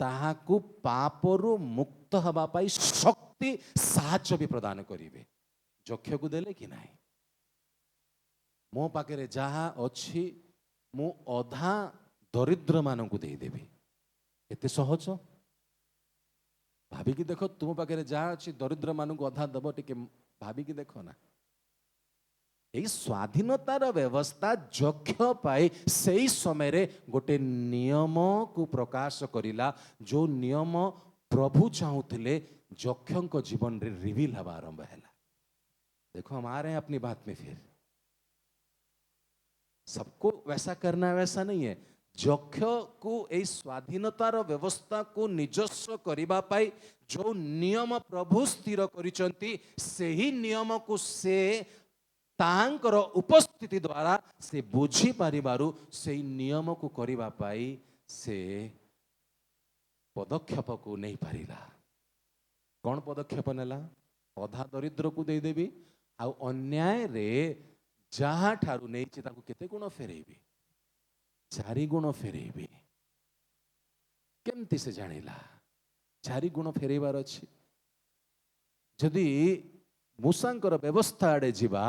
ताहाकू पापरु मुक्त हवा पाई शक्ति साहाय्य भी प्रदान करिवे। जक्ष को देले कि नाही, मो पाखे जहा अच्छी मु अधा दरिद्र मानू दे देवी, एते सहज। भाविकी देख तुम पाखे जहा अच्छी दरिद्र मानू अधा दब, टिके भाविकी देख ना। यही स्वाधीनतार व्यवस्था जक्ष पाई से समय रे गोटे नियम को प्रकाश करिला, जो नियम प्रभु चाहूले जक्ष जीवन रे रिवील हवा आरंभ है। देखो हम आ रहे हैं अपनी बात में, फिर सबको वैसा करना वैसा नहीं है। जक्ष को यही स्वाधीनतार व्यवस्था को निजस्व करिबा पाई जो नियम प्रभु स्थिर करिसंती, सेही नियम को से तांकर उपस्थिति द्वारा से बुझी पारिबारु से नियम को करिबा पाई से पदक्षेप को नहीं पारिला। कौन पदक्षेप नेला? अधा दरिद्र को दे देबी, आ अन्याय रे जहाँ ठारू नहीं ताको केते गुण फेरेबी, 4 गुण फेरेबी। केमती से जानिला 4 गुण फेरेबार अछि? जदि मूसांकर व्यवस्था आड़े जीवा,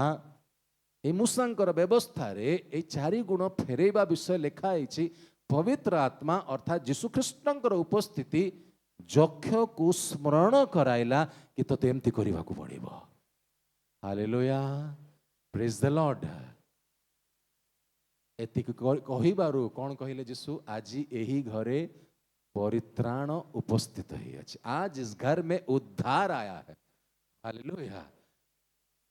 ए मूसांकर व्यवस्था रे ए 4 गुण फेरेबा विषय लिखा है। पवित्र आत्मा अर्थात यीशु ख्रीष्टंकर उपस्थिति जक्ष को स्मरण कराइला कि तो एमती करने को पड़िबो। Hallelujah, praise the lord. एतिक कहिबारु कौन कहिले यीशु, आज यही घरे परित्राण उपस्थित ही अछि, आज इस घर में उद्धार आया है। Hallelujah,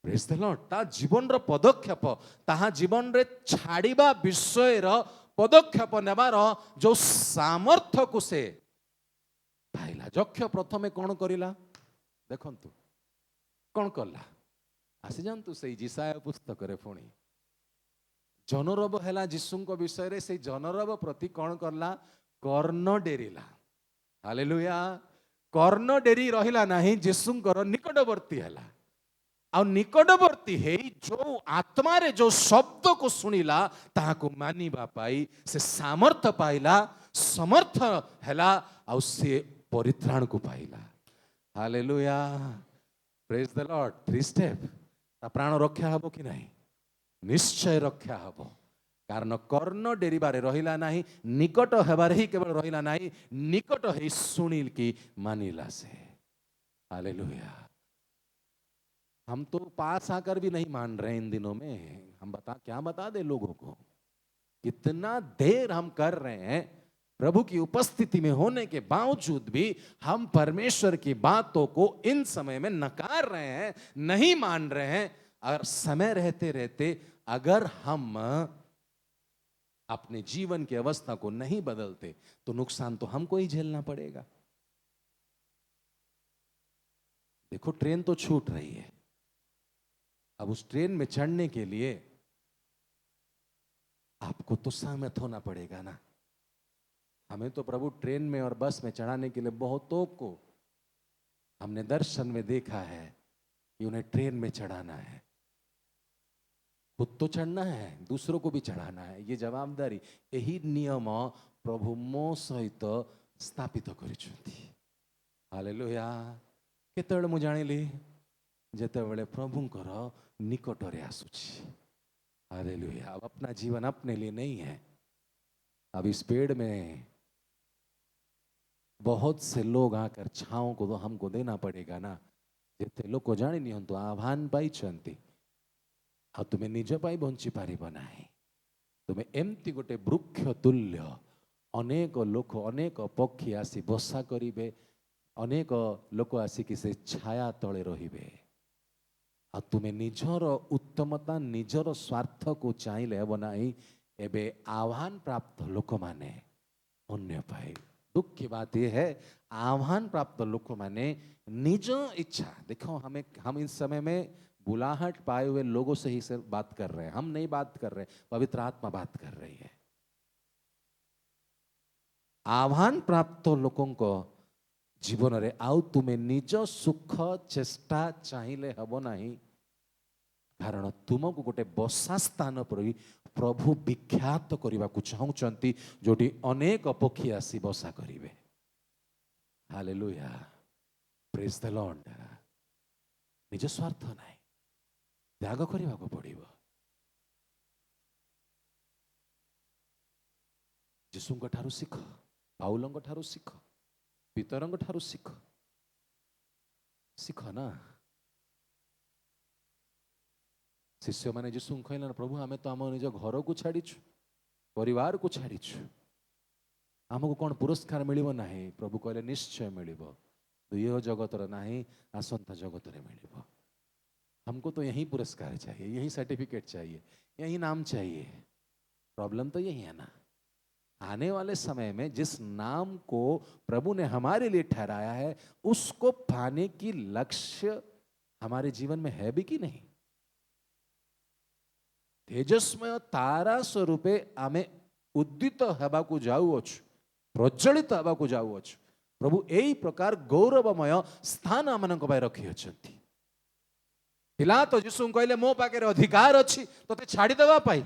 praise the Lord. ता जीवन रो पदक्षेप, ताहा जीवन रे छाड़िबा विषय रो पदक्षेप नेबार जो सामर्थ्य को से पाइला। जक्ष प्रथमे कौन करिला देखंतु, कौन कला? आसी जानतु से जिसाया पुस्तक रे पुणी जनरब हैला यीशुंको विषय रे, से जनरब प्रति कौन करला? कर्ण डेरिला। हालेलुया, कर्ण डेरी रहिला नाही, यीशुंकर निकटवर्ती हैला। आ निकटवर्ती है जो आत्मा रे जो शब्द को सुनिला ताहाको मानिबा पाई से सामर्थ्य पाइला, समर्थ हैला, आ से परित्राण को पाइला। Hallelujah, praise the lord. 3 step, ता प्राण रक्षा हबो कि नहीं? निश्चय रक्षा हबो। कारण कर्ण डेरिबारे रहिला नाही, निकट हेबारे ही केवल रहिला नाही, निकट है सुनिल की मानिला से। हालेलुया। हम तो पास आकर भी नहीं मान रहे इन दिनों में। हम क्या बता दे लोगों को? कितना देर हम कर रहे हैं प्रभु की उपस्थिति में होने के बावजूद भी हम परमेश्वर की बातों को इन समय में नकार रहे हैं, नहीं मान रहे हैं। और समय रहते रहते अगर हम अपने जीवन की अवस्था को नहीं बदलते तो नुकसान तो हमको ही झेलना पड़ेगा। देखो ट्रेन तो छूट रही है, अब उस ट्रेन में चढ़ने के लिए आपको तो सहमत होना पड़ेगा ना। हमें तो प्रभु ट्रेन में और बस में चढ़ाने के लिए बहुतों को हमने दर्शन में देखा है कि उन्हें ट्रेन में चढ़ाना है। खुद तो चढ़ना है, दूसरों को भी चढ़ाना है, ये जवाबदारी। यही नियम प्रभु मो सहित स्थापित करिसंती। हालेलुया। केतेबेले मु जानिली जेतेबेले प्रभुंकर निकट रे आसुची। हालेलुया। अब अपना जीवन अपने लिए नहीं है, अब इस पेड़ में बहुत से लोग आकर छाओं को तो हमको देना पड़ेगा ना। जेते लोग को जानी नहीं तो आह्वान पाई चंती आ तुम्हें निज पाई बंची पारिब नाही। तुम्हें एमती गोटे वृक्ष तुल्य अनेक लोक अनेक पक्षी आसी बसा करिवे, अनेक लोक आसिक से छाया तले रहिबे। आ तुम्हें निजर उत्तमता निजर स्वार्थ को चाहिए हेब नहीं एबे आह्वान प्राप्त लोक माने अन्य पाए। दुख की बात यह है आह्वान प्राप्त लोक माने निज इच्छा। देखो हम इस समय में बुलाहट पाए हुए लोगों से ही से बात कर रहे हैं, हम नहीं बात कर रहे, पवित्र आत्मा बात कर रही है। आह्वान प्राप्त लोकों को जीवन रे आउ तुम्हें निज सुख चेष्टा चाहिए हेब नहीं, कारण तुमको गोटे बसा स्थान पर प्रभु विख्यात करने को चाहते जोटी अनेक पक्षी आसी बसा करेंगे। Hallelujah, praise the Lord. निज स्वार्थ नहीं, त्याग करने को पड़ो। जीसुंक ठारू शिख, पाउलंक ठारू शिख, पीतरंक ठारू शिख, शिख ना। शिष्य मैंने जीसु कहले प्रभु आम तो आम निज घर को छाड़ीचु, परिवार को छाड़ीचु, आमको कौन पुरस्कार मिलिबो नहीं? प्रभु कहले निश्चय मिलिबो, तो यह जगतर नहीं आसंता जगत रे मिलिबो। हमको तो यही पुरस्कार चाहिए, यही सर्टिफिकेट चाहिए, यही नाम चाहिए। प्रॉब्लम तो यही है ना, आने वाले समय में जिस नाम को प्रभु ने हमारे लिए ठहराया है उसको पाने की लक्ष्य हमारे जीवन में है भी कि नहीं? तेजस्मय तारा स्वरूपे आमे उद्दित हेबा को जाउअछु, प्रज्वलित हेबा को जाउअछु। प्रभु एई प्रकार गौरवमय स्थान आमनक पाई रखी अछंती। पिलातो यीशु कहले मो पाखे अधिकार अछि तोते छाड़ी देबा पाई।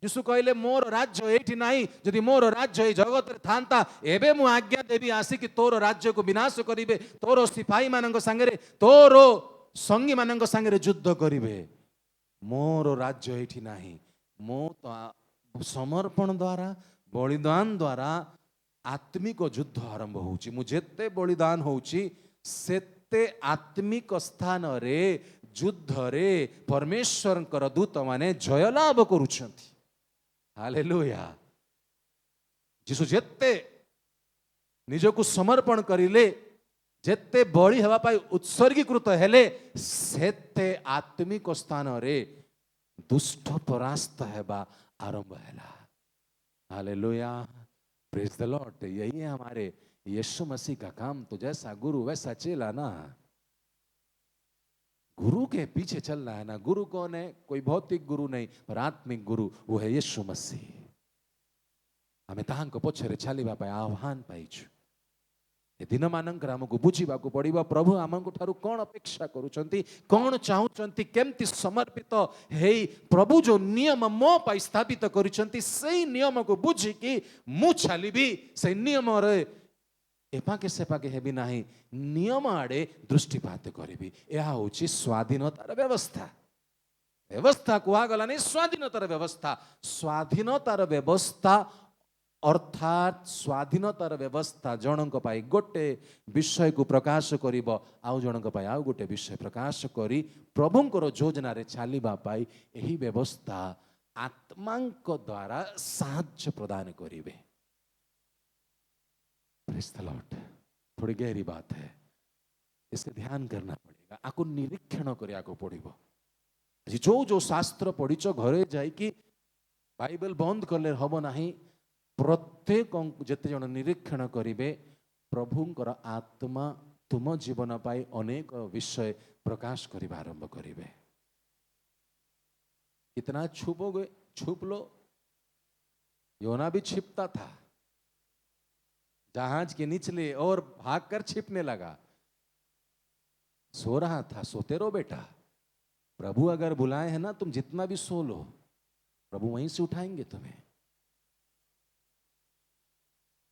यीशु कहले मोर राज्य एठी नाही, जदि मोर राज्य ए जगत रे थांता एबे मु आज्ञा देबी आसी कि तोर राज्य को विनाश करिवे, तोर सिपाही मानक संगे तोर संगी मानक संगे युद्ध करिवे। मोर राज्य एठी नाही, मो तो समर्पण द्वारा बलिदान द्वारा आत्मिक युद्ध आरंभ होउची। मु जेते बलिदान होउची सेते आत्मिक स्थान रे युद्ध रे परमेश्वरंकर दूत माने जय लाभ करूछंती। हालेलुया। जीसु जेते निजको समर्पण करिले, जेते बळी हेबा पाई उत्सर्गीकृत हेले, सेते आत्मिक स्थान रे दुष्ट परास्त हेबा आरंभ हैला। Hallelujah, praise the Lord. यही है हमारे यीशु मसीह का काम। तो जैसा गुरु वैसा चेला ना, गुरु के पीछे चलना है ना। गुरु कौन है? कोई भौतिक गुरु नहीं, पर आत्मिक गुरु वो है यीशु मसीह। हमें ताहांको पछरे चलिबा पाई आह्वान पाइछु। ए दिन मानकर आमको बुझिबाकू पड़िबो प्रभु आमको ठारू कौन अपेक्षा करूछंती, कौन चाहूछंती, केमती समर्पित हेई प्रभु जो नियम मो पाई स्थापित करूछंती सेई नियम को बुझिकी मु चलिबी। से नियम रे एपाके सेपाके हेबी नाही, नियम आड़े दृष्टिपात करिबी। यह होची स्वाधीनतार व्यवस्था। व्यवस्था कुआगला नहीं, स्वाधीनतार व्यवस्था। स्वाधीनतार व्यवस्था अर्थात स्वाधीनतार व्यवस्था जनक पाई गोटे विषय को प्रकाश करिबो, आउ जनक पाई आउ गोटे विषय प्रकाश करी प्रभुंकर योजना रे चलिबा पाई एही व्यवस्था आत्मांक द्वारा साहाय्य प्रदान करिवे। Praise the Lord. थोड़ी गहरी बात है, इसका ध्यान करना पड़ेगा, आपको निरीक्षण करिया को पड़िबो। जो जो शास्त्र पढ़िच घरे जाई कि बाइबल बंद करले हबो नाही। प्रत्येक जेते जन निरीक्षण करिवे प्रभुंकर आत्मा तुम जीवन पाई अनेक विषय प्रकाश करिबा आरंभ करिवे। कितना छुपोगे, छुप लो। योना भी छिपता था, जहाज के निचले और भागकर छिपने लगा। सो रहा था, सोते रहो बेटा। प्रभु अगर बुलाए हैं ना, तुम जितना भी सो लो, प्रभु वहीं से उठाएंगे तुम्हें।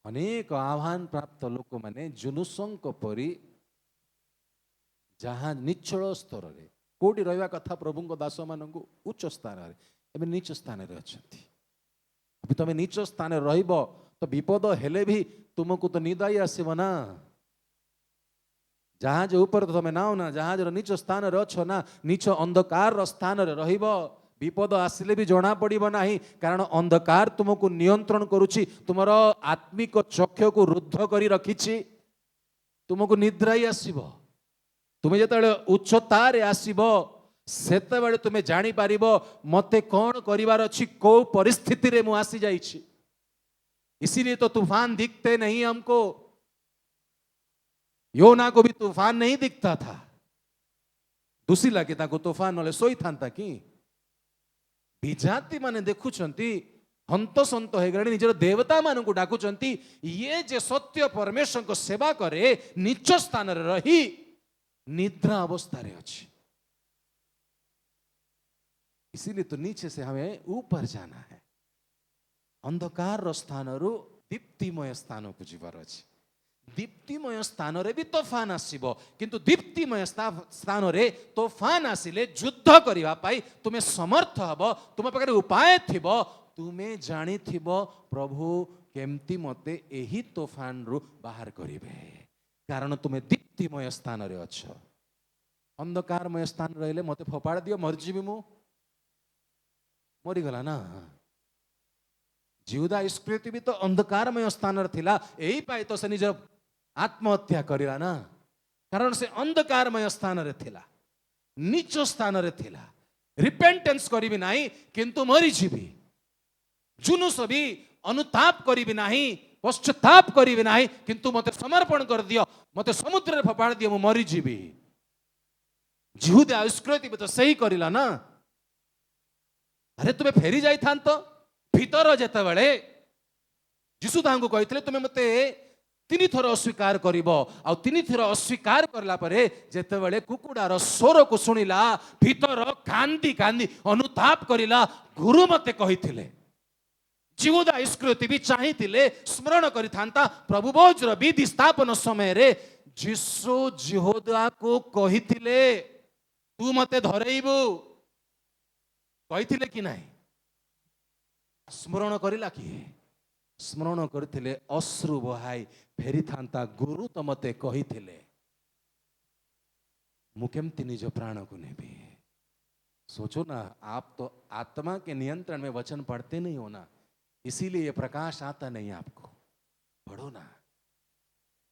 अनेक आह्वान प्राप्त लोक माने जुनुसंक परी जहां निचल स्तर रे कोडी रहवा कथा प्रभु को दास मानकु उच्च स्थान रे एबे नीच स्थान रे अछंती। अभी तुम नीच स्थान रे रहइबो तो विपद हेले भी तुमको तो निदा ही आसीबो ना। जहाज ऊपर तो तुम नाओ ना, जहाज रो नीच स्थान रे अछो ना, नीच अंधकार रो स्थान रे रहिबो। विपद आसिले भी जना पड़िबो नाही, कारण अंधकार तुमको नियंत्रण करूची, तुमरो आत्मिक चक्षु को रुद्ध करी रखिची, तुमको निद्रा ही आसीबो। तुमे जेतेबेले उच्चतारे आसीबो सेतेबेले तुमे जानी पारिबो मते कौन करिवार अछि को परिस्थिति रे मु आसी जाइछि। इसीलिए तो तूफान दिखते नहीं हमको। योना को भी तूफान नहीं दिखता था। दुसी लागे ताको तूफान नले सोई थांता कि विजाति माने देखुचंती हंतसंत हो गले निजर देवता मान को डाकुचंती ये जे सत्य परमेश्वर को सेवा करे नीच स्थान रे रही निद्रा अवस्था रे अछि। इसीलिए तो नीचे से हमें ऊपर जाना है। अंधकार स्थान रु दीप्तिमय स्थान को जीवार अछि। दीप्तिमय स्थान रे भी तोफान आसीबो किंतु दीप्तिमय स्थान रे तोफान आसिले युद्ध करिवा पाई तुमे समर्थ हबो। तुम पाखरे उपाय थिबो। तुमे जानी थिबो प्रभु केमती मते एही तोफान रु बाहर करिवे कारण तुमे दीप्तिमय स्थान रे अछ। अंधकारमय स्थान रहिले मते फोपाड़ दियो मरजीबी मु मरी गला ना। जिहुदा इस्क्रियोती भी तो अंधकारमय स्थान रे थिला एही पाई तो से निज आत्महत्या करिला ना कारण से अंधकारमय स्थान रे थिला नीच स्थान रे थिला। रिपेंटेंस करिबी नाही किंतु मरी जीवी। जुनुस भी अनुताप करिबी नाही पश्चाताप करिबी नाही किंतु मते समर्पण कर दियो मते समुद्र रे फोपाड़ दियो मु मरी जीवी। जिहुदा इस्क्रियोती भी तो सही करिला ना। अरे तुमे फेरी जाई थांतो भीतर जेते बेले यीशु तांको कहितले तुमे मते तीन थर अस्वीकार करिवो आ तीन थर अस्वीकार करला परे जेते बेले कुकुडार स्वर को सुनिला भीतर कांदी कांदी अनुताप करिला गुरु मते कहिथिले। जिहुदा इस्क्रियोती भी चाहिथिले स्मरण करि थांता प्रभु भोजर विधि स्थापन समय रे यीशु जिहुदा को कहिथिले तू मते धरेइबू कहिथिले कि नाही स्मरण करिला कि स्मरण करथिले अश्रु बहाई फेरी थांता गुरु तो मते कहिथिले मु केमती निज प्राण को नेबी। सोचो ना आप तो आत्मा के नियंत्रण में वचन पढ़ते नहीं हो ना इसीलिए ये प्रकाश आता नहीं आपको। पढ़ो ना।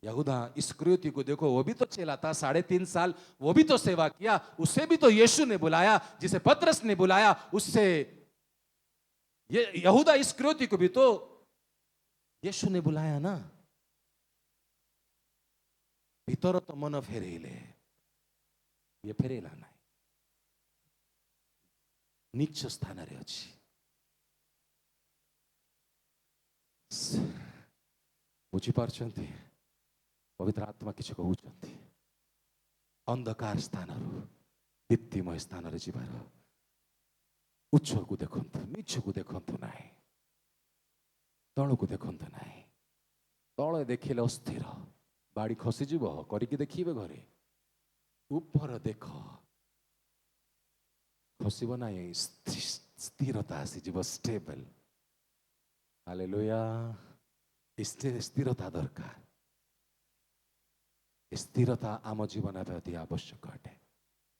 यहूदा इस्करियोती को देखो वो भी तो चेला था 3.5 साल वो भी तो सेवा किया उसे भी तो यीशु ने बुलाया जिसे पतरस ने बुलाया उससे ये यहूदा इस्करियोती को भी तो यीशु ने बुलाया ना। भीतर तो मन फेरेले ये फेरेला नहीं नीच स्थान रे अछि। बुझी पारछंती पवित्र आत्मा किछ कहउछंती अंधकार स्थान रु दीप्तिमय स्थान रे जीवार उच्च को देखंतु नीच को देखंतु नाही तळ को देखंतु नाही। तळे देखिले अस्थिर बाड़ी खसी जीव करिकी देखिबे घरे ऊपर देख खसिब नाही स्थिरता आसी जीव स्टेबल। हालेलुया। स्थिरता दरकार स्थिरता आम जीवन अति आवश्यक अटे।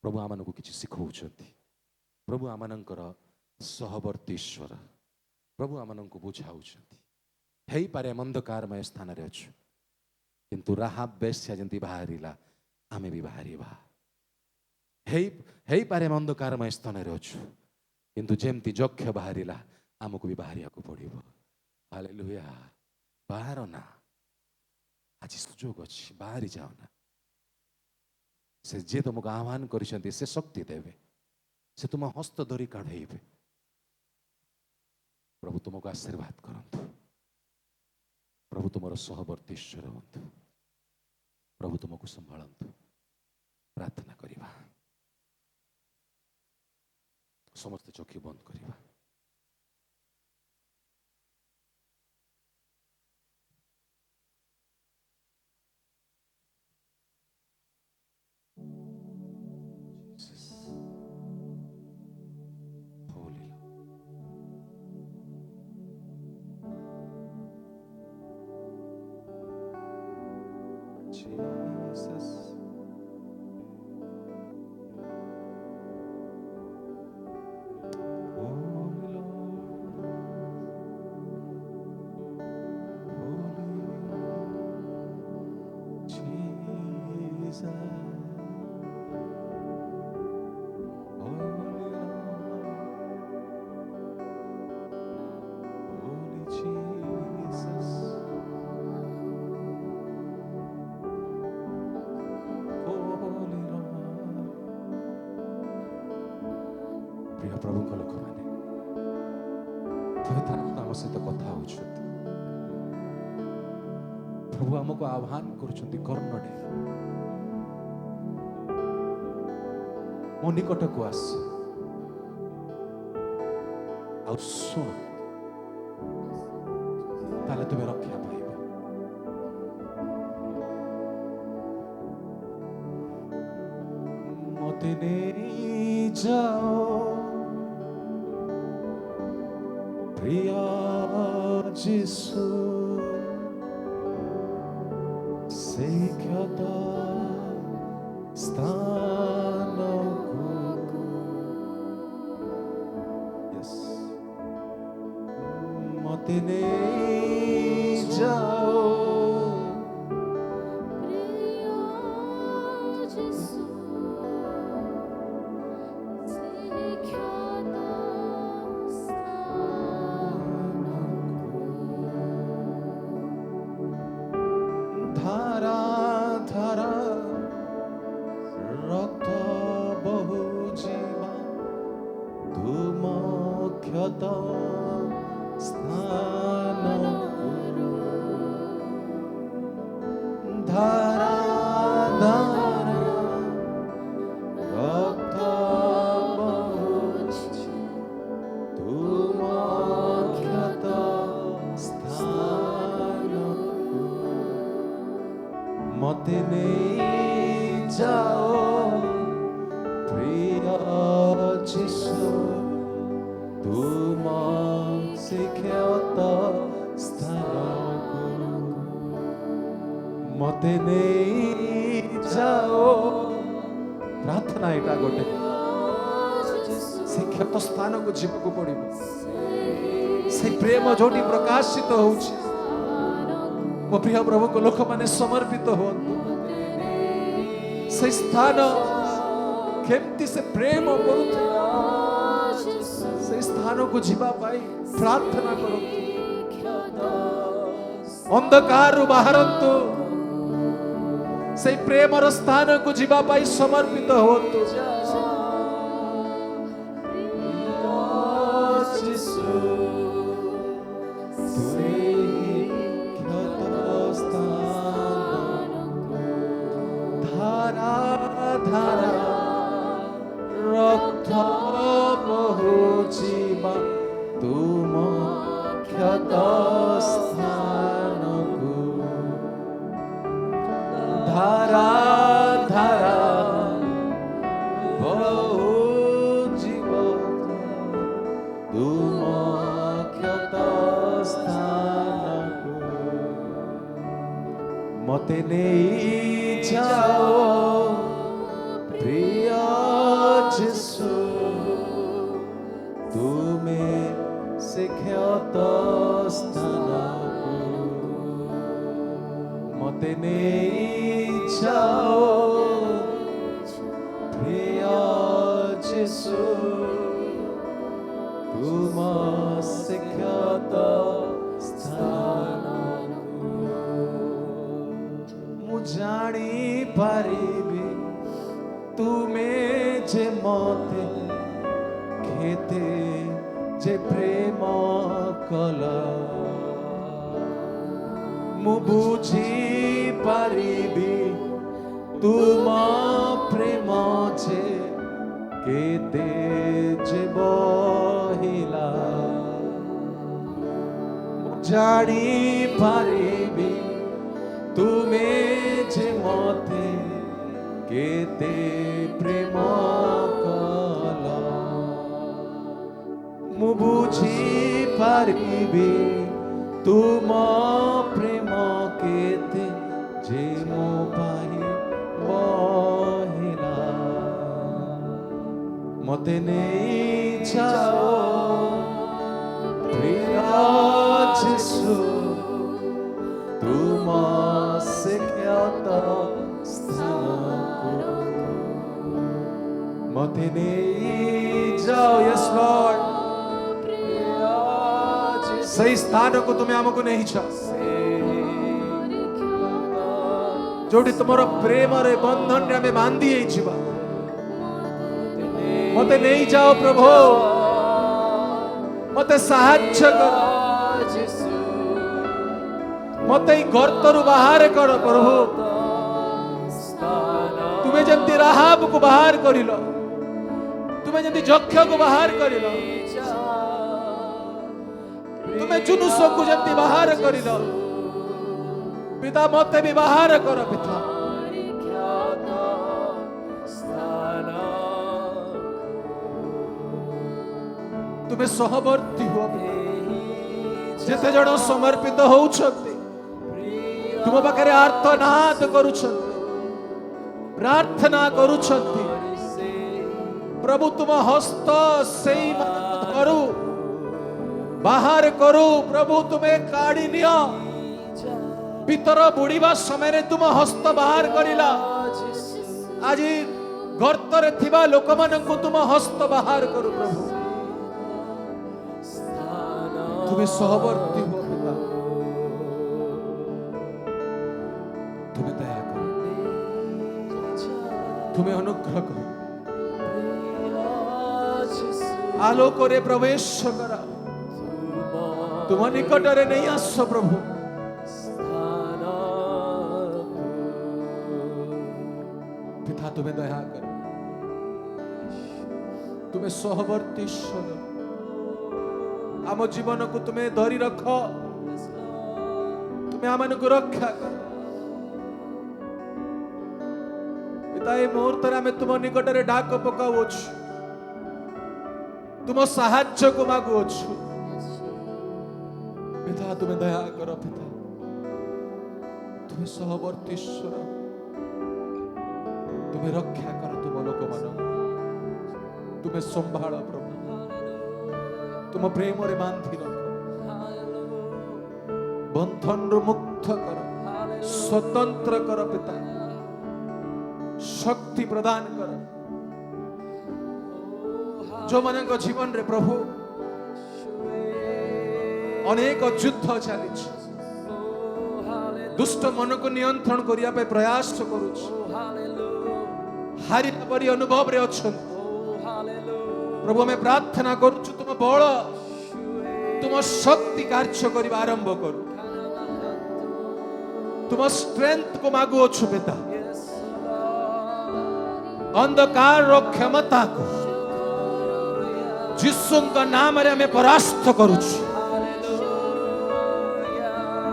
प्रभु आम को किसी शिखौछंती प्रभु आमनकर सहवर्ती ईश्वर प्रभु आम को बुझाउछंती हेई पारे अंधकारमय स्थान रे अछु किंतु राहाब बेश्या जंती बाहरिला आमे भी बाहरिबा। हेई पारे अंधकारमय स्थान रे अछु किंतु जेमती जक्ष बाहरिला आमको भी बाहरिया को पड़िबो। हालेलुया। बाहर ना आज सुजोग अच्छी बाहरी जाओ ना से जे तुमको आह्वान करिसेंती से शक्ति देवे से तुम हस्त धरी काढ़ेबे। प्रभु तुमको आशीर्वाद करंतु प्रभु तुमर सहवर्ती ईश्वर हंतु प्रभु तुमको संभालंतु। प्रार्थना करिबा समस्त चक्षु बंद करिबा। Jesus. Holy Lord, Holy Jesus. प्रिय प्रभु को लोक माने पवित्र आत्मा आम सहित कथा होउछथि प्रभु हमको आह्वान करुछथि कर्णडे मो निकट को आस आ सुन ताले तुम्हें रक्षा पाइब मते नहीं जाओ प्रिय जीसु से क्षत स्थान मते नहीं जाओ धारा धारा रक्त बहु जीवा तुम क्षत स्थान धारा धारा रक्त बहु तुम क्षत स्थान मते नहीं जाओ प्रिय जीसु तुम शिक्षत स्थान मते नहीं जाओ प्रार्थना एटा गोटे शिक्षत स्थान को जीवक पड़िबो से प्रेम जोटी प्रकाशित होउछि मो प्रिय प्रभु को लोक माने समर्पित हुअन्तु से स्थान केमती से प्रेम करुथिला से स्थान को जीवा पाई प्रार्थना करन्तु अंधकार बाहरन्तु से प्रेमर स्थान को जीवा पाई समर्पित हुअन्तु धारा धारा रक्त बहु जीवा तुम क्षत स्थान धारा धारा बहु जीवा तुम क्षत स्थान मते नहीं जाओ प्रिय जीसु तुम्हें शिक्षत स्थान मते नहीं जाओ प्रिय जीसु तुम शिक्षत स्थान मु जानी पारिबी तुमे जे मते खेते जे प्रेम कला मु बुझी पारिबी तुम प्रेम जे केते जे बहिला जानी पारिबी तुमे जे मते केते प्रेम कला मु बुझी पारिबी तुम प्रेम केते जे मो पाई बहिला मते नहीं जाओ प्रिय जीसु तुम शिक्षत स्थान मते नहीं जाओ यस लॉर्ड सही स्थान को तुम्हें हमको नहीं छ जोड़ी तुमर प्रेम रे बंधन रे हमें बांधी छिबा मते नहीं जाओ प्रभु मते साहाय्य कर मते गर्तरु बाहर कर प्रभु तुम्हें जमती राहाब को बाहर करिलो तुम्हें जमती जक्ष को बाहर करिलो तुम्हें जुनुस को जमती बाहर करिलो पिता मते भी बाहर कर पिता तुम्हें सहवर्ती हो जेते जण समर्पित होउछंती तुम पाखरे आर्तनाद करूछंती प्रार्थना करूछंती प्रभु तुम हस्त सेई करू बाहर करू प्रभु तुम्हें काढ़ी नियो पितर बुड़ीबा समय तुम हस्त बाहर करिला आज गर्तरे थिबा लोक माननकु तुम हस्त बाहर करू प्रभु तुम्हें सहवर्ती हो पिता तुम्हें दया करो तुम्हें अनुग्रह करो आलोक रे प्रवेश करा तुम निकट रे नहीं आस प्रभु पिता तुम्हें दया करो तुम्हें सहवर्ती ईश्वर आम जीवन को तुम्हें धरी रख तुम्हें आम को रक्षा कर पिता ये मुहूर्त आम तुम निकट में डाक पकाउछ तुम साहाय्य को मागुछ पिता तुम्हें दया कर पिता तुम्हें सहवर्ती ईश्वर तुम्हें रक्षा कर तुम लोक मान तुम्हें संभाल प्रभु तुम प्रेम रे बांधी रख बंधन रु मुक्त कर स्वतंत्र कर पिता शक्ति प्रदान कर जो मन जीवन रे प्रभु अनेक युद्ध चली दुष्ट मन को नियंत्रण करिया पे प्रयास करूछ हारी परी अनुभव रे अछन प्रभु मैं प्रार्थना करूछु तुम बल तुम शक्ति कार्य करबा आरंभ करू तुम स्ट्रेंथ को मागु छु पिता अंधकार रो क्षमता को यीशु का नाम रे हमें परास्त करूछु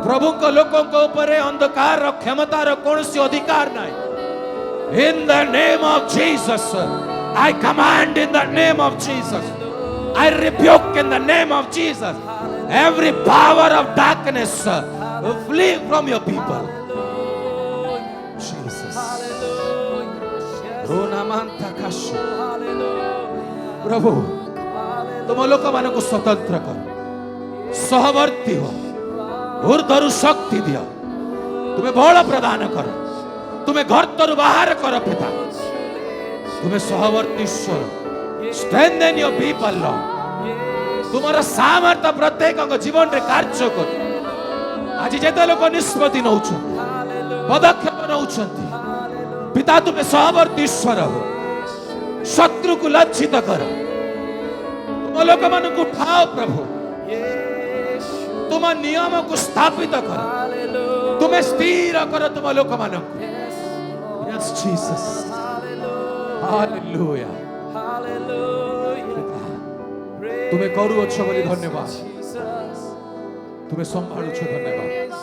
प्रभु को लोकों को ऊपर अंधकार रो क्षमता रो कोनसी अधिकार नहीं in the name of Jesus I command in the name of Jesus. I rebuke in the name of Jesus. Every power of darkness flee from your people. Jesus. प्रभु तुम लोक मान को स्वतंत्र कर सहवर्ती हो ऊर्ध्वरु शक्ति दियो तुम्हें बल प्रदान कर तुम्हें घर तरु बाहर कर पिता तुम्हें सहवर्ती ईश्वर स्ट्रेंथन योर पीपल लॉर्ड तुम्हारा सामर्थ्य प्रत्येक जीवन रे कार्य कर आज जेते लोक निष्पत्ति नउछ पदक्षेप नउछंती पिता तुम्हें सहवर्ती ईश्वर हो शत्रु को लज्जित कर तुम लोक मान को उठाओ प्रभु तुम नियम को स्थापित कर तुम्हें स्थिर कर तुम लोक मान को यस जीसस हालेलुया तुम्हें करू अच्छो बोली धन्यवाद तुम्हें संभालु छो धन्यवाद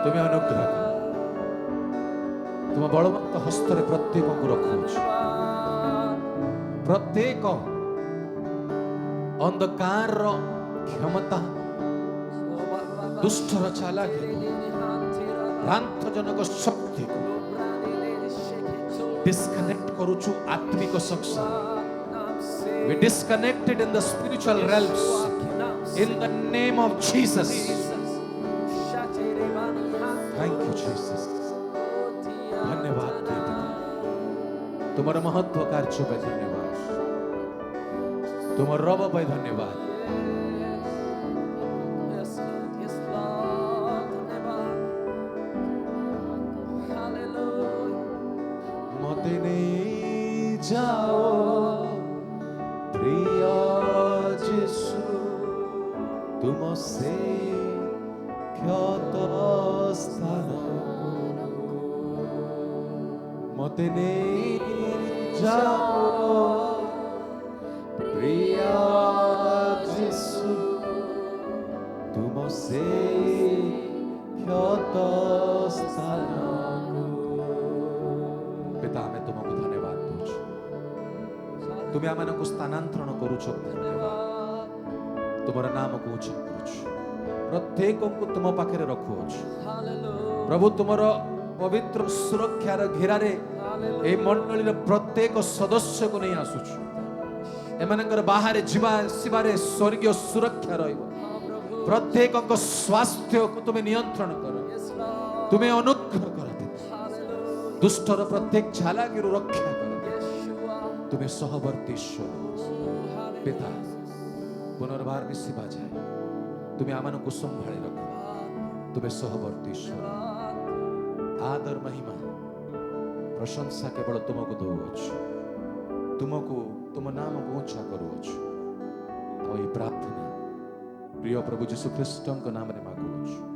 तुम्हें अनुग्रह तुम बलवंत हस्त रे प्रत्येक को रखुछ प्रत्येक अंधकार रो क्षमता दुष्ट रो चालाकी भ्रांतजनक शक्ति को disconnect करूछु आत्मिक शक्ति we disconnected in the spiritual realms in the name of Jesus thank you Jesus धन्यवाद तुम्हारा महत्व कार्य पे धन्यवाद तुम्हारा रब पे धन्यवाद मत नहीं जाओ प्रिय यीशु तुम से କ୍ଷତ ସ୍ଥାନ ମତେ ନେଇ ଯାଅ ପ୍ରିୟ ଯୀଶୁ ତୁମ ସେ କ୍ଷତ ସ୍ଥାନ ପିତା ଆମେ ତୁମକୁ ଧନ୍ୟବାଦ ଦଉଛୁ ତୁମେ ଆମମାନଙ୍କୁ ସ୍ଥାନାନ୍ତରଣ କରୁଛ ଧନ୍ୟବାଦ ତୁମର ନାମକୁ ଉଚ୍ଚ କରୁଛୁ ପ୍ରତ୍ୟେକଙ୍କୁ ତୁମ ପାଖରେ ରଖୁଅଛୁ ପ୍ରଭୁ ତୁମର ପବିତ୍ର ସୁରକ୍ଷାର ଘେରାରେ ଏହି ମଣ୍ଡଳୀର ପ୍ରତ୍ୟେକ ସଦସ୍ୟକୁ ନେଇ ଆସୁଛୁ ଏମାନଙ୍କର ବାହାରେ ଯିବା ଆସିବାରେ ସ୍ୱର୍ଗୀୟ ସୁରକ୍ଷା ରହିବ ପ୍ରତ୍ୟେକଙ୍କ ସ୍ୱାସ୍ଥ୍ୟକୁ ତୁମେ ନିୟନ୍ତ୍ରଣ କର ତୁମେ ଅନୁଗ୍ରହ କର ଦୁଷ୍ଟର ପ୍ରତ୍ୟେକ ଝାଲାକିରୁ ରକ୍ଷା କର ତୁମେ ସହବର୍ତ୍ତୀ ଈଶ୍ୱର ପିତା ପୁନର୍ବାର ମିଶିବା ଯାଏ ତୁମେ ଆମମାନଙ୍କୁ ସମ୍ଭାଳି ରଖ ତୁମେ ସହବର୍ତ୍ତୀ ଈଶ୍ୱର आदर महिमा प्रशंसा केवल तुमको दौछु तुमको तुम नाम को ऊंचा करूछु और ये प्रार्थना प्रिय प्रभु यीशु ख्रीष्ट नाम रे मागुछु।